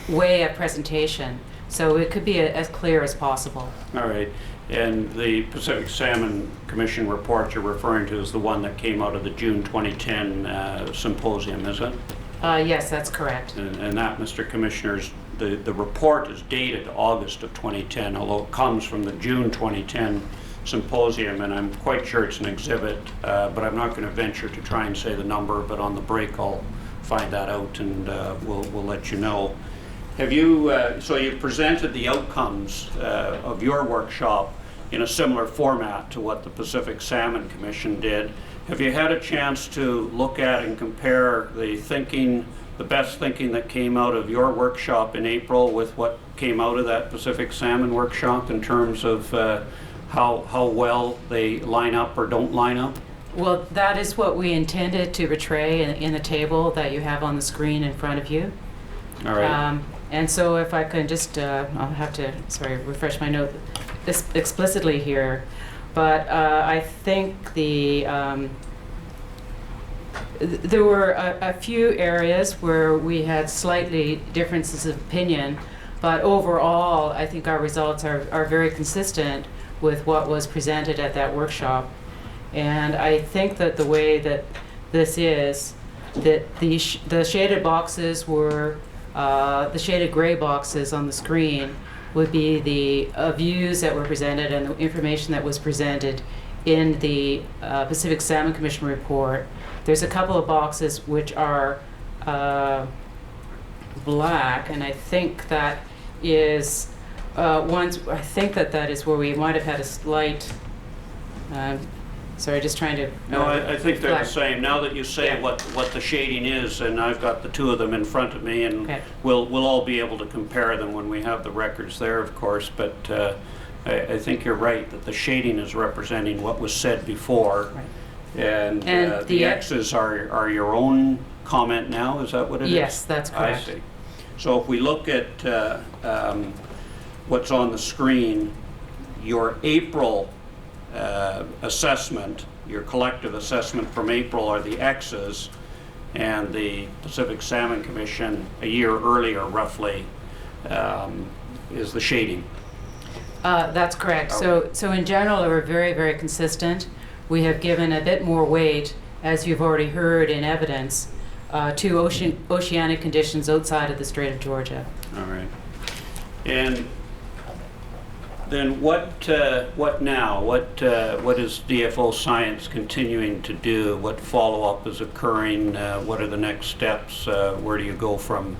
way of presentation, so it could be as clear as possible.
All right. And the Pacific Salmon Commission report you're referring to is the one that came out of the June 2010 symposium, is it?
Yes, that's correct.
And that, Mr. Commissioners, the report is dated August of 2010, although it comes from the June 2010 symposium, and I'm quite sure it's an exhibit, but I'm not going to venture to try and say the number, but on the break I'll find that out, and we'll let you know. Have you, so you've presented the outcomes of your workshop in a similar format to what the Pacific Salmon Commission did. Have you had a chance to look at and compare the thinking, the best thinking that came out of your workshop in April with what came out of that Pacific Salmon workshop in terms of how well they line up or don't line up?
Well, that is what we intended to portray in the table that you have on the screen in front of you.
All right.
And so if I can just, I'll have to, refresh my note explicitly here. But I think there were a few areas where we had slightly differences of opinion, but overall, I think our results are very consistent with what was presented at that workshop. And I think that the way that this is, that the shaded boxes were, the shaded gray boxes on the screen would be the views that were presented and the information that was presented in the Pacific Salmon Commission report. There's a couple of boxes which are black, and I think that is I think that is where we might have had a slight. Sorry, just trying to.
No, I think they're
black.
the same. Now that you say
Yeah.
what the shading is, and I've got the two of them in front of me, and
Okay.
we'll all be able to compare them when we have the records there, of course. But I think you're right that the shading is representing what was said before,
Right.
and
And
the
the-
X's are your own comment now, is that what it is?
Yes, that's correct.
I see. So if we look at what's on the screen, your April assessment, your collective assessment from April are the X's, and the Pacific Salmon Commission a year earlier roughly is the shading.
That's correct. So in general, we're very, very consistent. We have given a bit more weight, as you've already heard in evidence, to oceanic conditions outside of the Strait of Georgia.
All right. And then what now? What is DFO Science continuing to do? What follow-up is occurring? What are the next steps? Where do you go from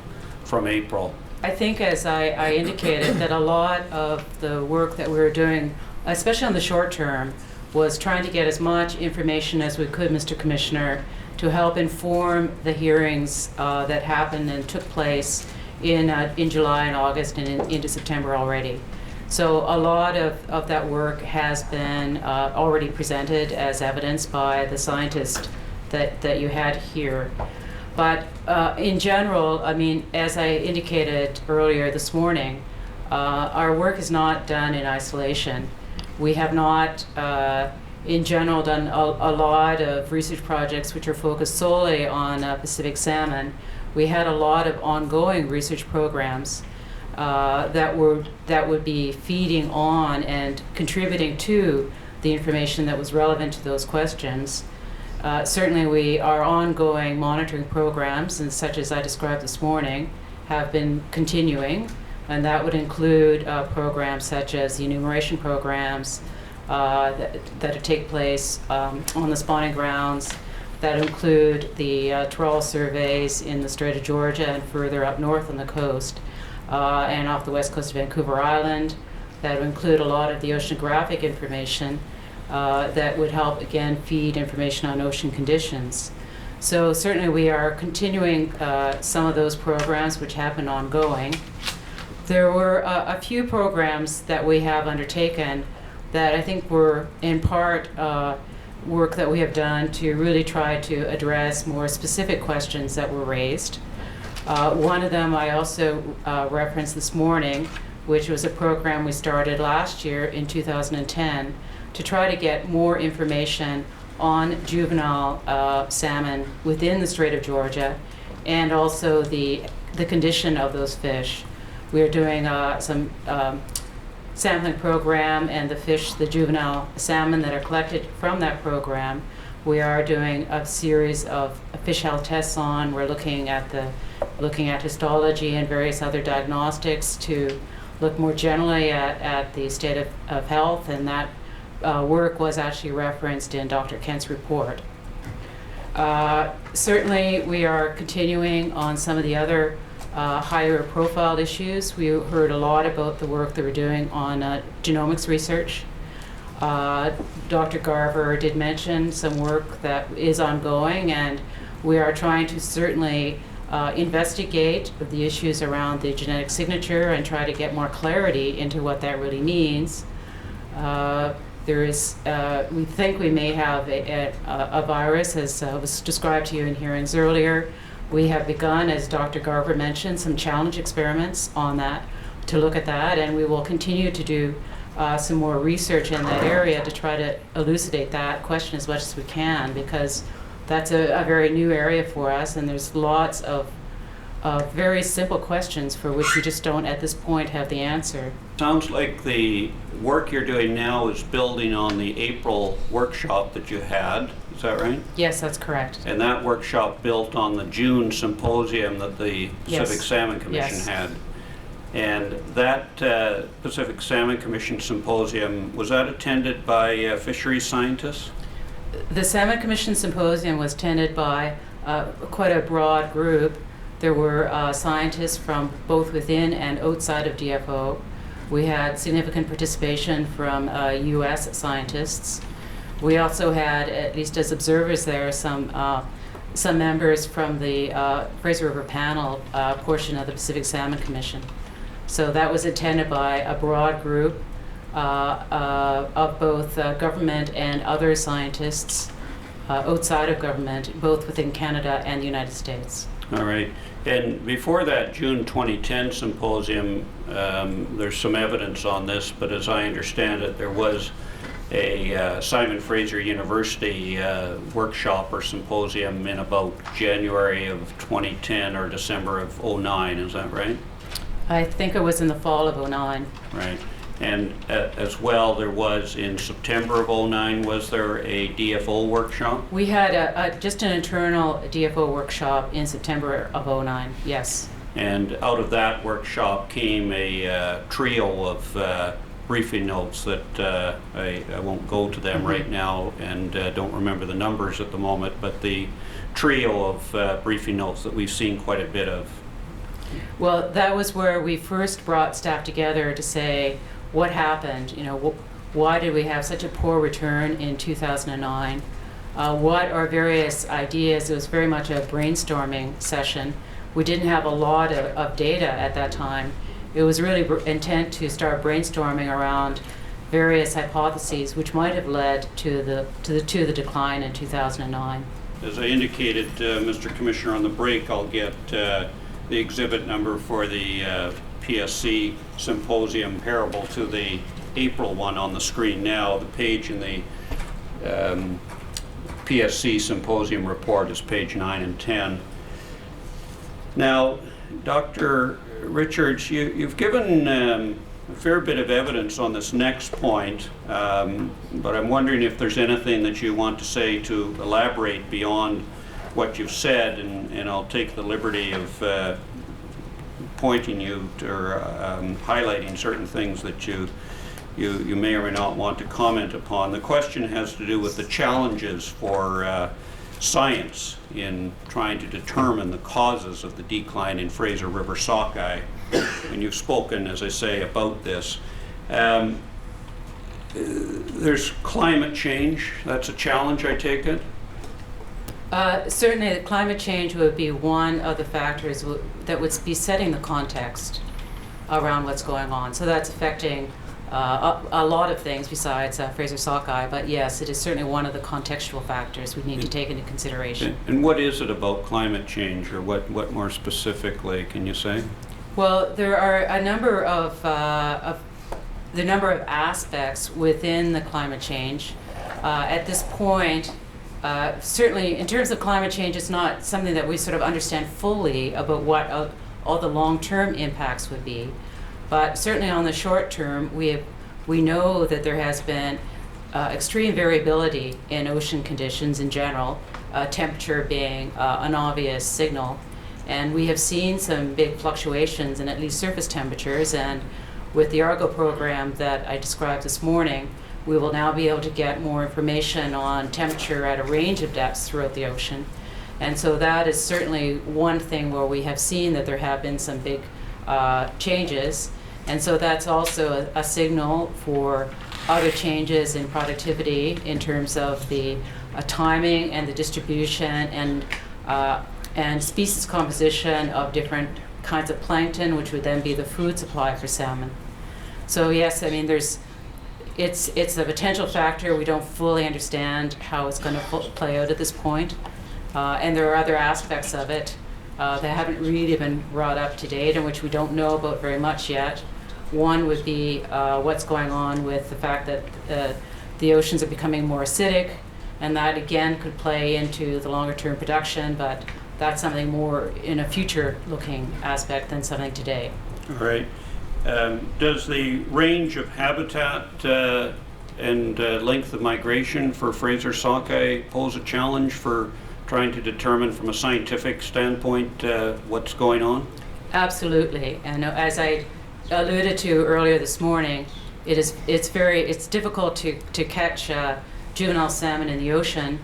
April?
I think, as I indicated, that a lot of the work that we were doing, especially on the short term, was trying to get as much information as we could, Mr. Commissioner, to help inform the hearings that happened and took place in July and August and into September already. So a lot of that work has been already presented as evidence by the scientist that you had here. But in general, I mean, as I indicated earlier this morning, our work is not done in isolation. We have not, in general, done a lot of research projects which are focused solely on Pacific salmon. We had a lot of ongoing research programs that would be feeding on and contributing to the information that was relevant to those questions. Certainly, our ongoing monitoring programs, and such as I described this morning, have been continuing, and that would include programs such as the enumeration programs that take place on the spawning grounds, that include the trawl surveys in the Strait of Georgia and further up north on the coast, and off the west coast of Vancouver Island. That would include a lot of the oceanographic information that would help, again, feed information on ocean conditions. So certainly we are continuing some of those programs which have been ongoing. There were a few programs that we have undertaken that I think were in part work that we have done to really try to address more specific questions that were raised. One of them I also referenced this morning, which was a program we started last year in 2010 to try to get more information on juvenile salmon within the Strait of Georgia, and also the condition of those fish. We are doing some sampling program, and the juvenile salmon that are collected from that program, we are doing a series of fish health tests on. We're looking at histology and various other diagnostics to look more generally at the state of health, and that work was actually referenced in Dr. Kent's report. Certainly, we are continuing on some of the other higher profile issues. We heard a lot about the work that we're doing on genomics research. Dr. Garver did mention some work that is ongoing, and we are trying to certainly investigate the issues around the genetic signature and try to get more clarity into what that really means. We think we may have a virus, as was described to you in hearings earlier. We have begun, as Dr. Garver mentioned, some challenge experiments on that, to look at that, and we will continue to do some more research in that area to try to elucidate that question as much as we can, because that's a very new area for us, and there's lots of very simple questions for which we just don't at this point have the answer.
Sounds like the work you're doing now is building on the April workshop that you had. Is that right?
Yes, that's correct.
And that workshop built on the June symposium that the Pacific Salmon Commission had. And that Pacific Salmon Commission symposium, was that attended by fisheries scientists?
The Salmon Commission Symposium was attended by quite a broad group. There were scientists from both within and outside of DFO. We had significant participation from U.S. scientists. We also had, at least as observers there, some members from the Fraser River Panel portion of the Pacific Salmon Commission. So that was attended by a broad group of both government and other scientists. outside of government, both within Canada and the United States.
All right. And before that June 2010 symposium, there's some evidence on this, but as I understand it, there was a Simon Fraser University workshop or symposium in about January of 2010 or December of 2009, is that right?
I think it was in the fall of 2009.
Right. And as well, there was in September of 2009, was there a DFO workshop?
We had just an internal DFO workshop in September of 2009, yes.
And out of that workshop came a trio of briefing notes that I won't go to them right now and don't remember the numbers at the moment, but the trio of briefing notes that we've seen quite a bit of.
Well, that was where we first brought staff together to say, what happened? You know, why did we have such a poor return in 2009? What are various ideas? It was very much a brainstorming session. We didn't have a lot of data at that time. It was really intent to start brainstorming around various hypotheses which might have led to the decline in 2009.
As I indicated, Mr. Commissioner, on the break, I'll get the exhibit number for the PSC symposium comparable to the April one on the screen now. The page in the PSC symposium report is page 9 and 10. Now, Dr. Richards, you've given a fair bit of evidence on this next point, but I'm wondering if there's anything that you want to say to elaborate beyond what you've said, and I'll take the liberty of pointing you to, or highlighting certain things that you may or may not want to comment upon. The question has to do with the challenges for science in trying to determine the causes of the decline in Fraser River sockeye. And you've spoken, as I say, about this. There's climate change. That's a challenge, I take it?
Certainly, climate change would be one of the factors that would be setting the context around what's going on. So that's affecting a lot of things besides Fraser sockeye, but yes, it is certainly one of the contextual factors we need to take into consideration.
And what is it about climate change, or what more specifically can you say?
Well, there are a number of aspects within the climate change. At this point, certainly in terms of climate change, it's not something that we sort of understand fully about what all the long-term impacts would be. But certainly on the short term, we know that there has been extreme variability in ocean conditions in general, temperature being an obvious signal. And we have seen some big fluctuations in at least surface temperatures, and with the Argo program that I described this morning, we will now be able to get more information on temperature at a range of depths throughout the ocean. And so that is certainly one thing where we have seen that there have been some big changes. And so that's also a signal for other changes in productivity in terms of the timing and the distribution and species composition of different kinds of plankton, which would then be the food supply for salmon. So yes, I mean, it's a potential factor. We don't fully understand how it's going to play out at this point. And there are other aspects of it that haven't really been brought up to date, and which we don't know about very much yet. One would be what's going on with the fact that the oceans are becoming more acidic, and that again could play into the longer term production, but that's something more in a future looking aspect than something today.
All right. Does the range of habitat and length of migration for Fraser sockeye pose a challenge for trying to determine from a scientific standpoint what's going on?
Absolutely. And as I alluded to earlier this morning, it's difficult to catch juvenile salmon in the ocean.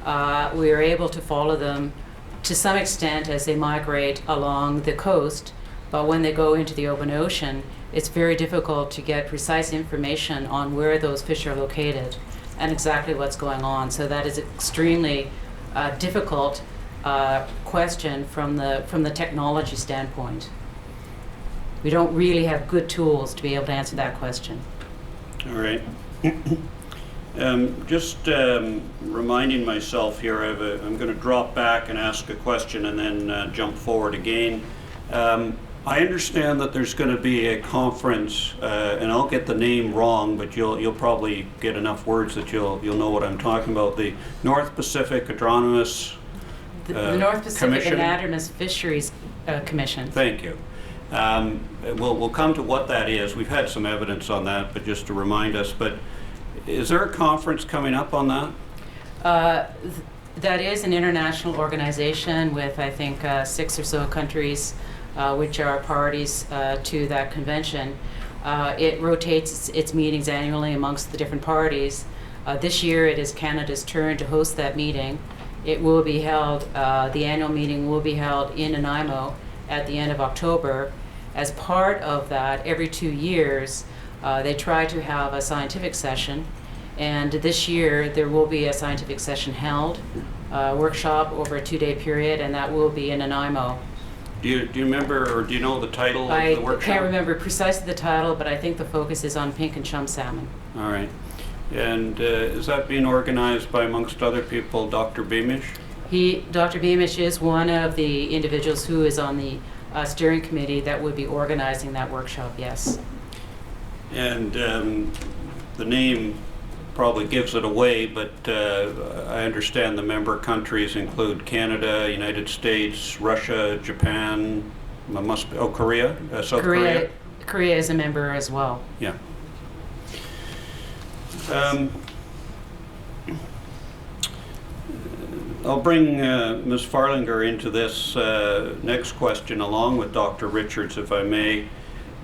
We are able to follow them to some extent as they migrate along the coast, but when they go into the open ocean, it's very difficult to get precise information on where those fish are located and exactly what's going on. So that is extremely difficult question from the technology standpoint. We don't really have good tools to be able to answer that question.
All right. Just reminding myself here, I'm going to drop back and ask a question and then jump forward again. I understand that there's going to be a conference, and I'll get the name wrong, but you'll probably get enough words that you'll know what I'm talking about. The North Pacific Anadromous
The North Pacific
Commission?
Anadromous Fisheries Commission.
Thank you. We'll come to what that is. We've had some evidence on that, but just to remind us. But is there a conference coming up on that?
That is an international organization with, I think, 6 or so countries which are parties to that convention. It rotates its meetings annually amongst the different parties. This year it is Canada's turn to host that meeting. It will be held, the annual meeting will be held in Nanaimo at the end of October. As part of that, every 2 years, they try to have a scientific session. And this year, there will be a scientific session held, workshop over a 2-day period, and that will be in Nanaimo.
Do you remember, or do you know the title of the workshop?
I can't remember precisely the title, but I think the focus is on pink and chum salmon.
All right. And is that being organized by, amongst other people, Dr. Beamish?
Dr. Beamish is one of the individuals who is on the steering committee that would be organizing that workshop, yes.
And the name probably gives it away, but I understand the member countries include Canada, United States, Russia, Japan, Korea, South Korea?
Korea is a member as well.
Yeah. I'll bring Ms. Farlinger into this next question along with Dr. Richards, if I may.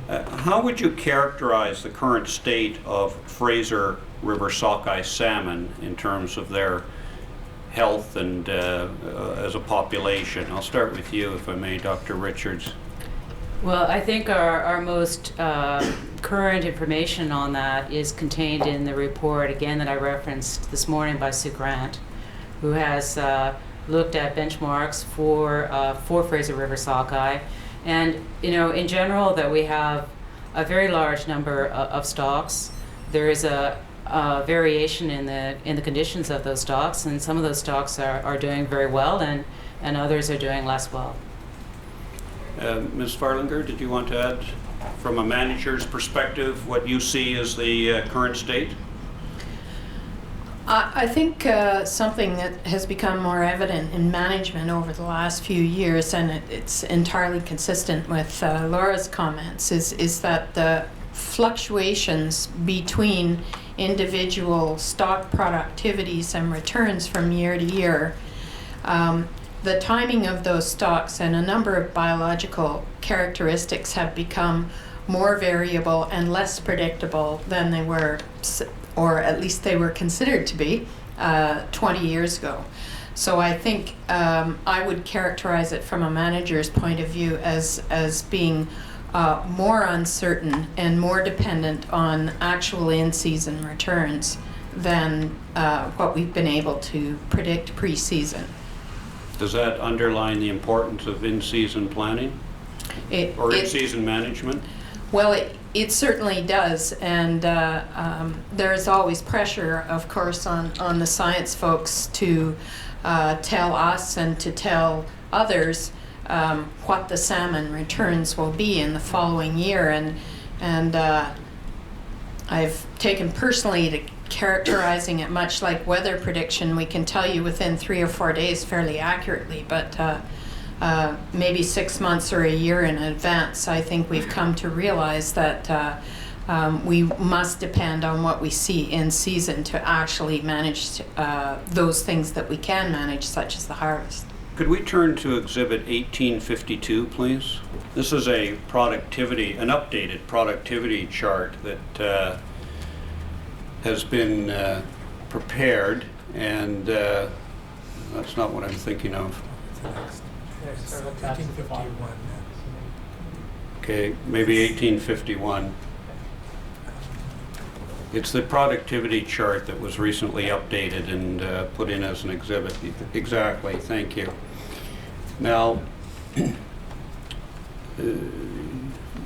How would you characterize the current state of Fraser River sockeye salmon in terms of their health and as a population? I'll start with you, if I may, Dr. Richards.
Well, I think our most current information on that is contained in the report, again, that I referenced this morning by Sue Grant, who has looked at benchmarks for Fraser River sockeye. And, you know, in general, that we have a very large number of stocks. There is a variation in the conditions of those stocks, and some of those stocks are doing very well, and others are doing less well.
Ms. Farlinger, did you want to add, from a manager's perspective, what you see as the current state?
I think something that has become more evident in management over the last few years, and it's entirely consistent with Laura's comments, is that the fluctuations between individual stock productivities and returns from year to year, the timing of those stocks and a number of biological characteristics have become more variable and less predictable than they were, or at least they were considered to be 20 years ago. So I think I would characterize it from a manager's point of view as being more uncertain and more dependent on actual in-season returns than what we've been able to predict pre-season.
Does that underline the importance of in-season planning or in-season management?
Well, it certainly does, and there is always pressure, of course, on the science folks to tell us and to tell others what the salmon returns will be in the following year, and I've taken personally to characterizing it much like weather prediction. We can tell you within 3 or 4 days fairly accurately, but maybe 6 months or a year in advance, I think we've come to realize that we must depend on what we see in season to actually manage those things that we can manage, such as the harvest.
Could we turn to Exhibit 1852, please? This is an updated productivity chart that has been prepared, and that's not what I'm thinking of. Okay, maybe 1851. It's the productivity chart that was recently updated and put in as an exhibit. Exactly, thank you. Now,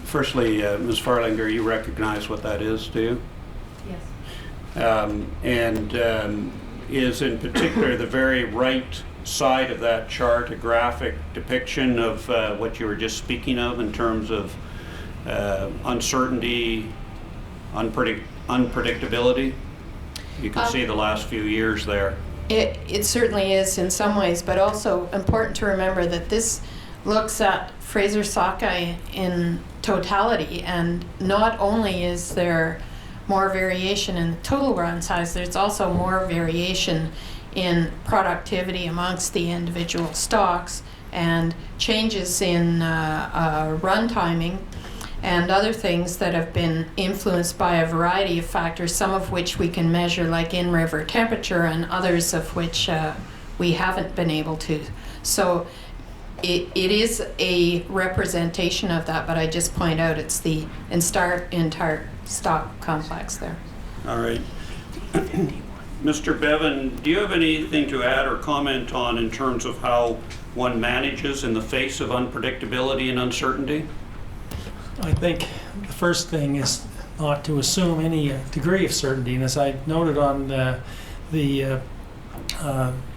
firstly, Ms. Farlinger, you recognize what that is, do you?
Yes.
Is in particular the very right side of that chart a graphic depiction of what you were just speaking of in terms of uncertainty, unpredictability? You can see the last few years there.
It certainly is in some ways, but also important to remember that this looks at Fraser Sockeye in totality, and not only is there more variation in the total run size, there's also more variation in productivity amongst the individual stocks and changes in run timing and other things that have been influenced by a variety of factors, some of which we can measure, like in-river temperature, and others of which we haven't been able to. So it is a representation of that, but I just point out it's the entire stock complex there.
All right. Mr. Bevan, do you have anything to add or comment on in terms of how one manages in the face of unpredictability and uncertainty?
I think the first thing is not to assume any degree of certainty. And as I noted on the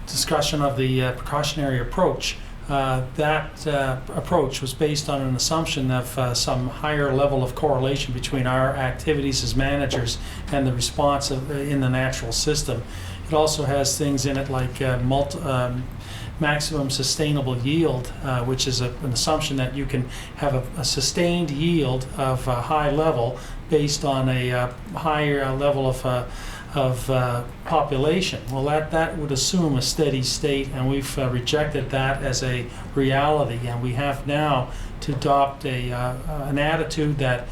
discussion of the precautionary approach, that approach was based on an assumption of some higher level of correlation between our activities as managers and the response in the natural system. It also has things in it like maximum sustainable yield, which is an assumption that you can have a sustained yield of a high level based on a higher level of population. Well, that would assume a steady state, and we've rejected that as a reality, and we have now to adopt an attitude that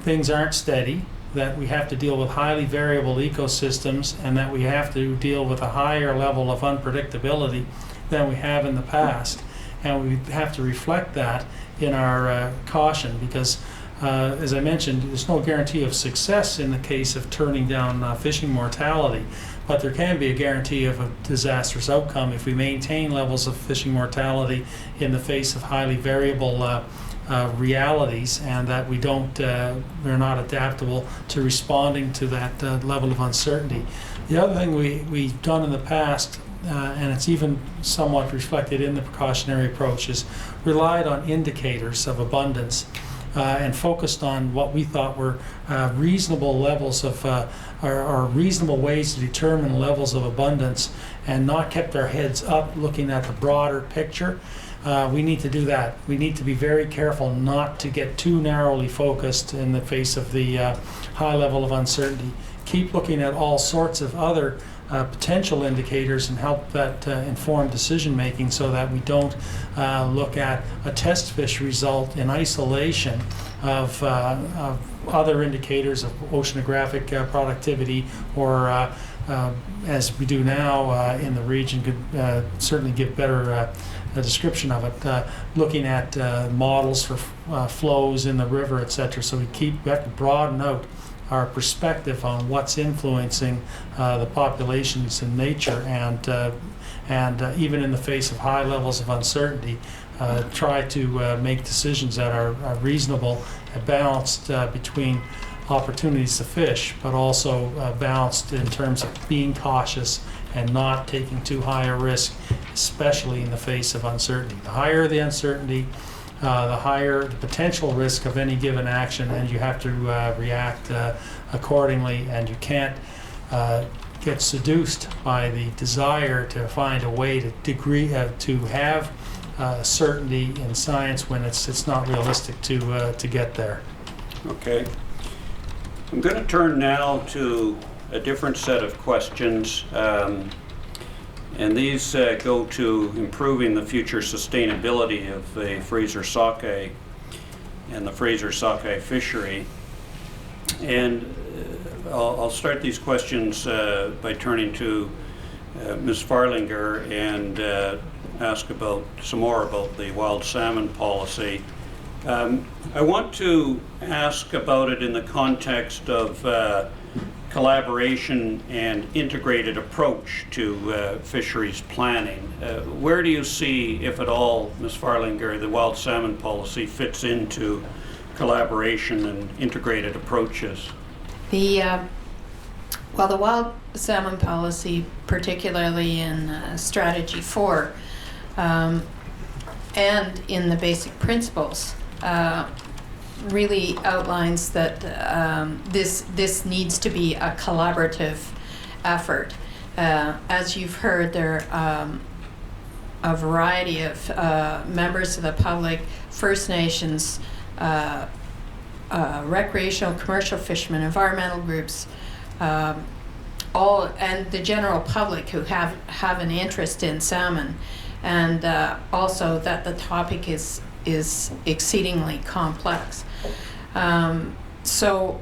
things aren't steady, that we have to deal with highly variable ecosystems, and that we have to deal with a higher level of unpredictability than we have in the past. And we have to reflect that in our caution, because as I mentioned, there's no guarantee of success in the case of turning down fishing mortality, but there can be a guarantee of a disastrous outcome if we maintain levels of fishing mortality in the face of highly variable realities, and that we're not adaptable to responding to that level of uncertainty. The other thing we've done in the past, and it's even somewhat reflected in the precautionary approach, is relied on indicators of abundance and focused on what we thought were reasonable levels of or reasonable ways to determine levels of abundance, and not kept our heads up looking at the broader picture. We need to do that. We need to be very careful not to get too narrowly focused in the face of the high level of uncertainty. Keep looking at all sorts of other potential indicators and help that inform decision making, so that we don't look at a test fish result in isolation of other indicators of oceanographic productivity, or as we do now in the region, could certainly give better a description of it, looking at models for flows in the river, etc. So we have to broaden out our perspective on what's influencing the populations in nature, and even in the face of high levels of uncertainty, try to make decisions that are reasonable and balanced between opportunities to fish, but also balanced in terms of being cautious and not taking too high a risk, especially in the face of uncertainty. The higher the uncertainty, the higher the potential risk of any given action, and you have to react accordingly, and you can't get seduced by the desire to find a way to have certainty in science when it's not realistic to get there.
Okay. I'm going to turn now to a different set of questions, and these go to improving the future sustainability of the Fraser Sockeye and the Fraser Sockeye fishery. And I'll start these questions by turning to Ms. Farlinger and ask about some more about the wild salmon policy. I want to ask about it in the context of collaboration and integrated approach to fisheries planning. Where do you see, if at all, Ms. Farlinger, the wild salmon policy fits into collaboration and integrated approaches?
The Well, the wild salmon policy, particularly in Strategy 4, and in the basic principles, really outlines that this needs to be a collaborative effort. As you've heard, there are a variety of members of the public, First Nations, recreational, commercial fishermen, environmental groups, all, and the general public who have an interest in salmon, and also that the topic is exceedingly complex. So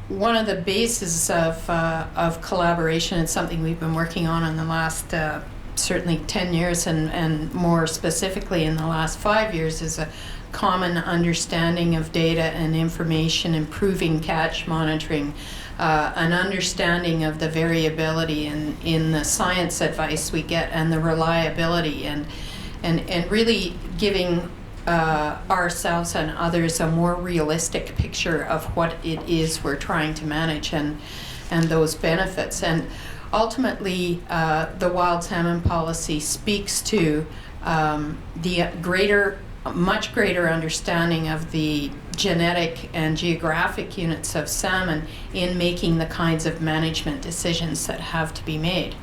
one of the bases of collaboration, and something we've been working on in the last certainly 10 years, and more specifically in the last 5 years, is a common understanding of data and information, improving catch monitoring, an understanding of the variability in the science advice we get, and the reliability, and really giving ourselves and others a more realistic picture of what it is we're trying to manage, and those benefits. And ultimately, the wild salmon policy speaks to the much greater understanding of the genetic and geographic units of salmon in making the kinds of management decisions that have to be made.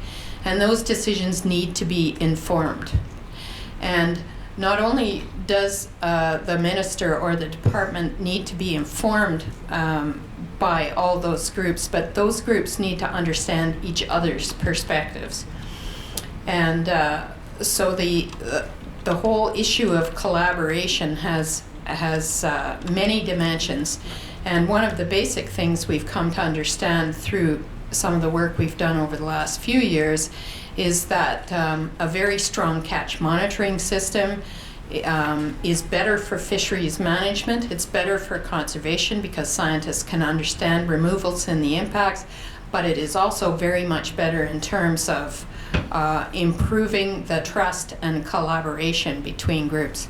And those decisions need to be informed. And not only does the minister or the department need to be informed by all those groups, but those groups need to understand each other's perspectives. And so the whole issue of collaboration has many dimensions. And one of the basic things we've come to understand through some of the work we've done over the last few years is that a very strong catch monitoring system is better for fisheries management. It's better for conservation because scientists can understand removals and the impacts, but it is also very much better in terms of improving the trust and collaboration between groups.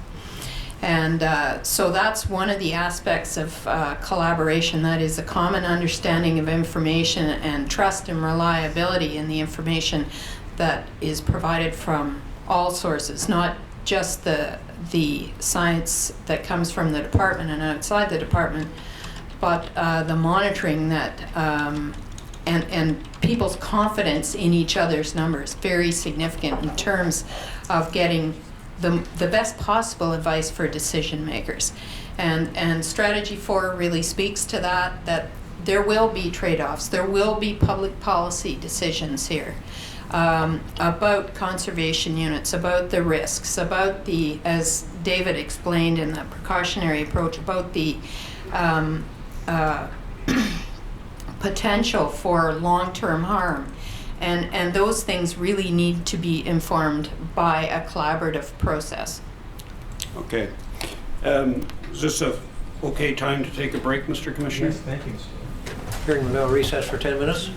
And so that's one of the aspects of collaboration, that is a common understanding of information and trust and reliability in the information that is provided from all sources, not just the science that comes from the department and outside the department, but the monitoring that and people's confidence in each other's numbers, very significant in terms of getting the best possible advice for decision makers. And Strategy 4 really speaks to that there will be trade-offs, there will be public policy decisions here about conservation units, about the risks, about the, as David explained in the precautionary approach, about the potential for long-term harm. And those things really need to be informed by a collaborative process.
Okay. Is this a okay time to take a break, Mr. Commissioner?
Yes, thank you, Mr.
Hearing will now recess for 10 minutes.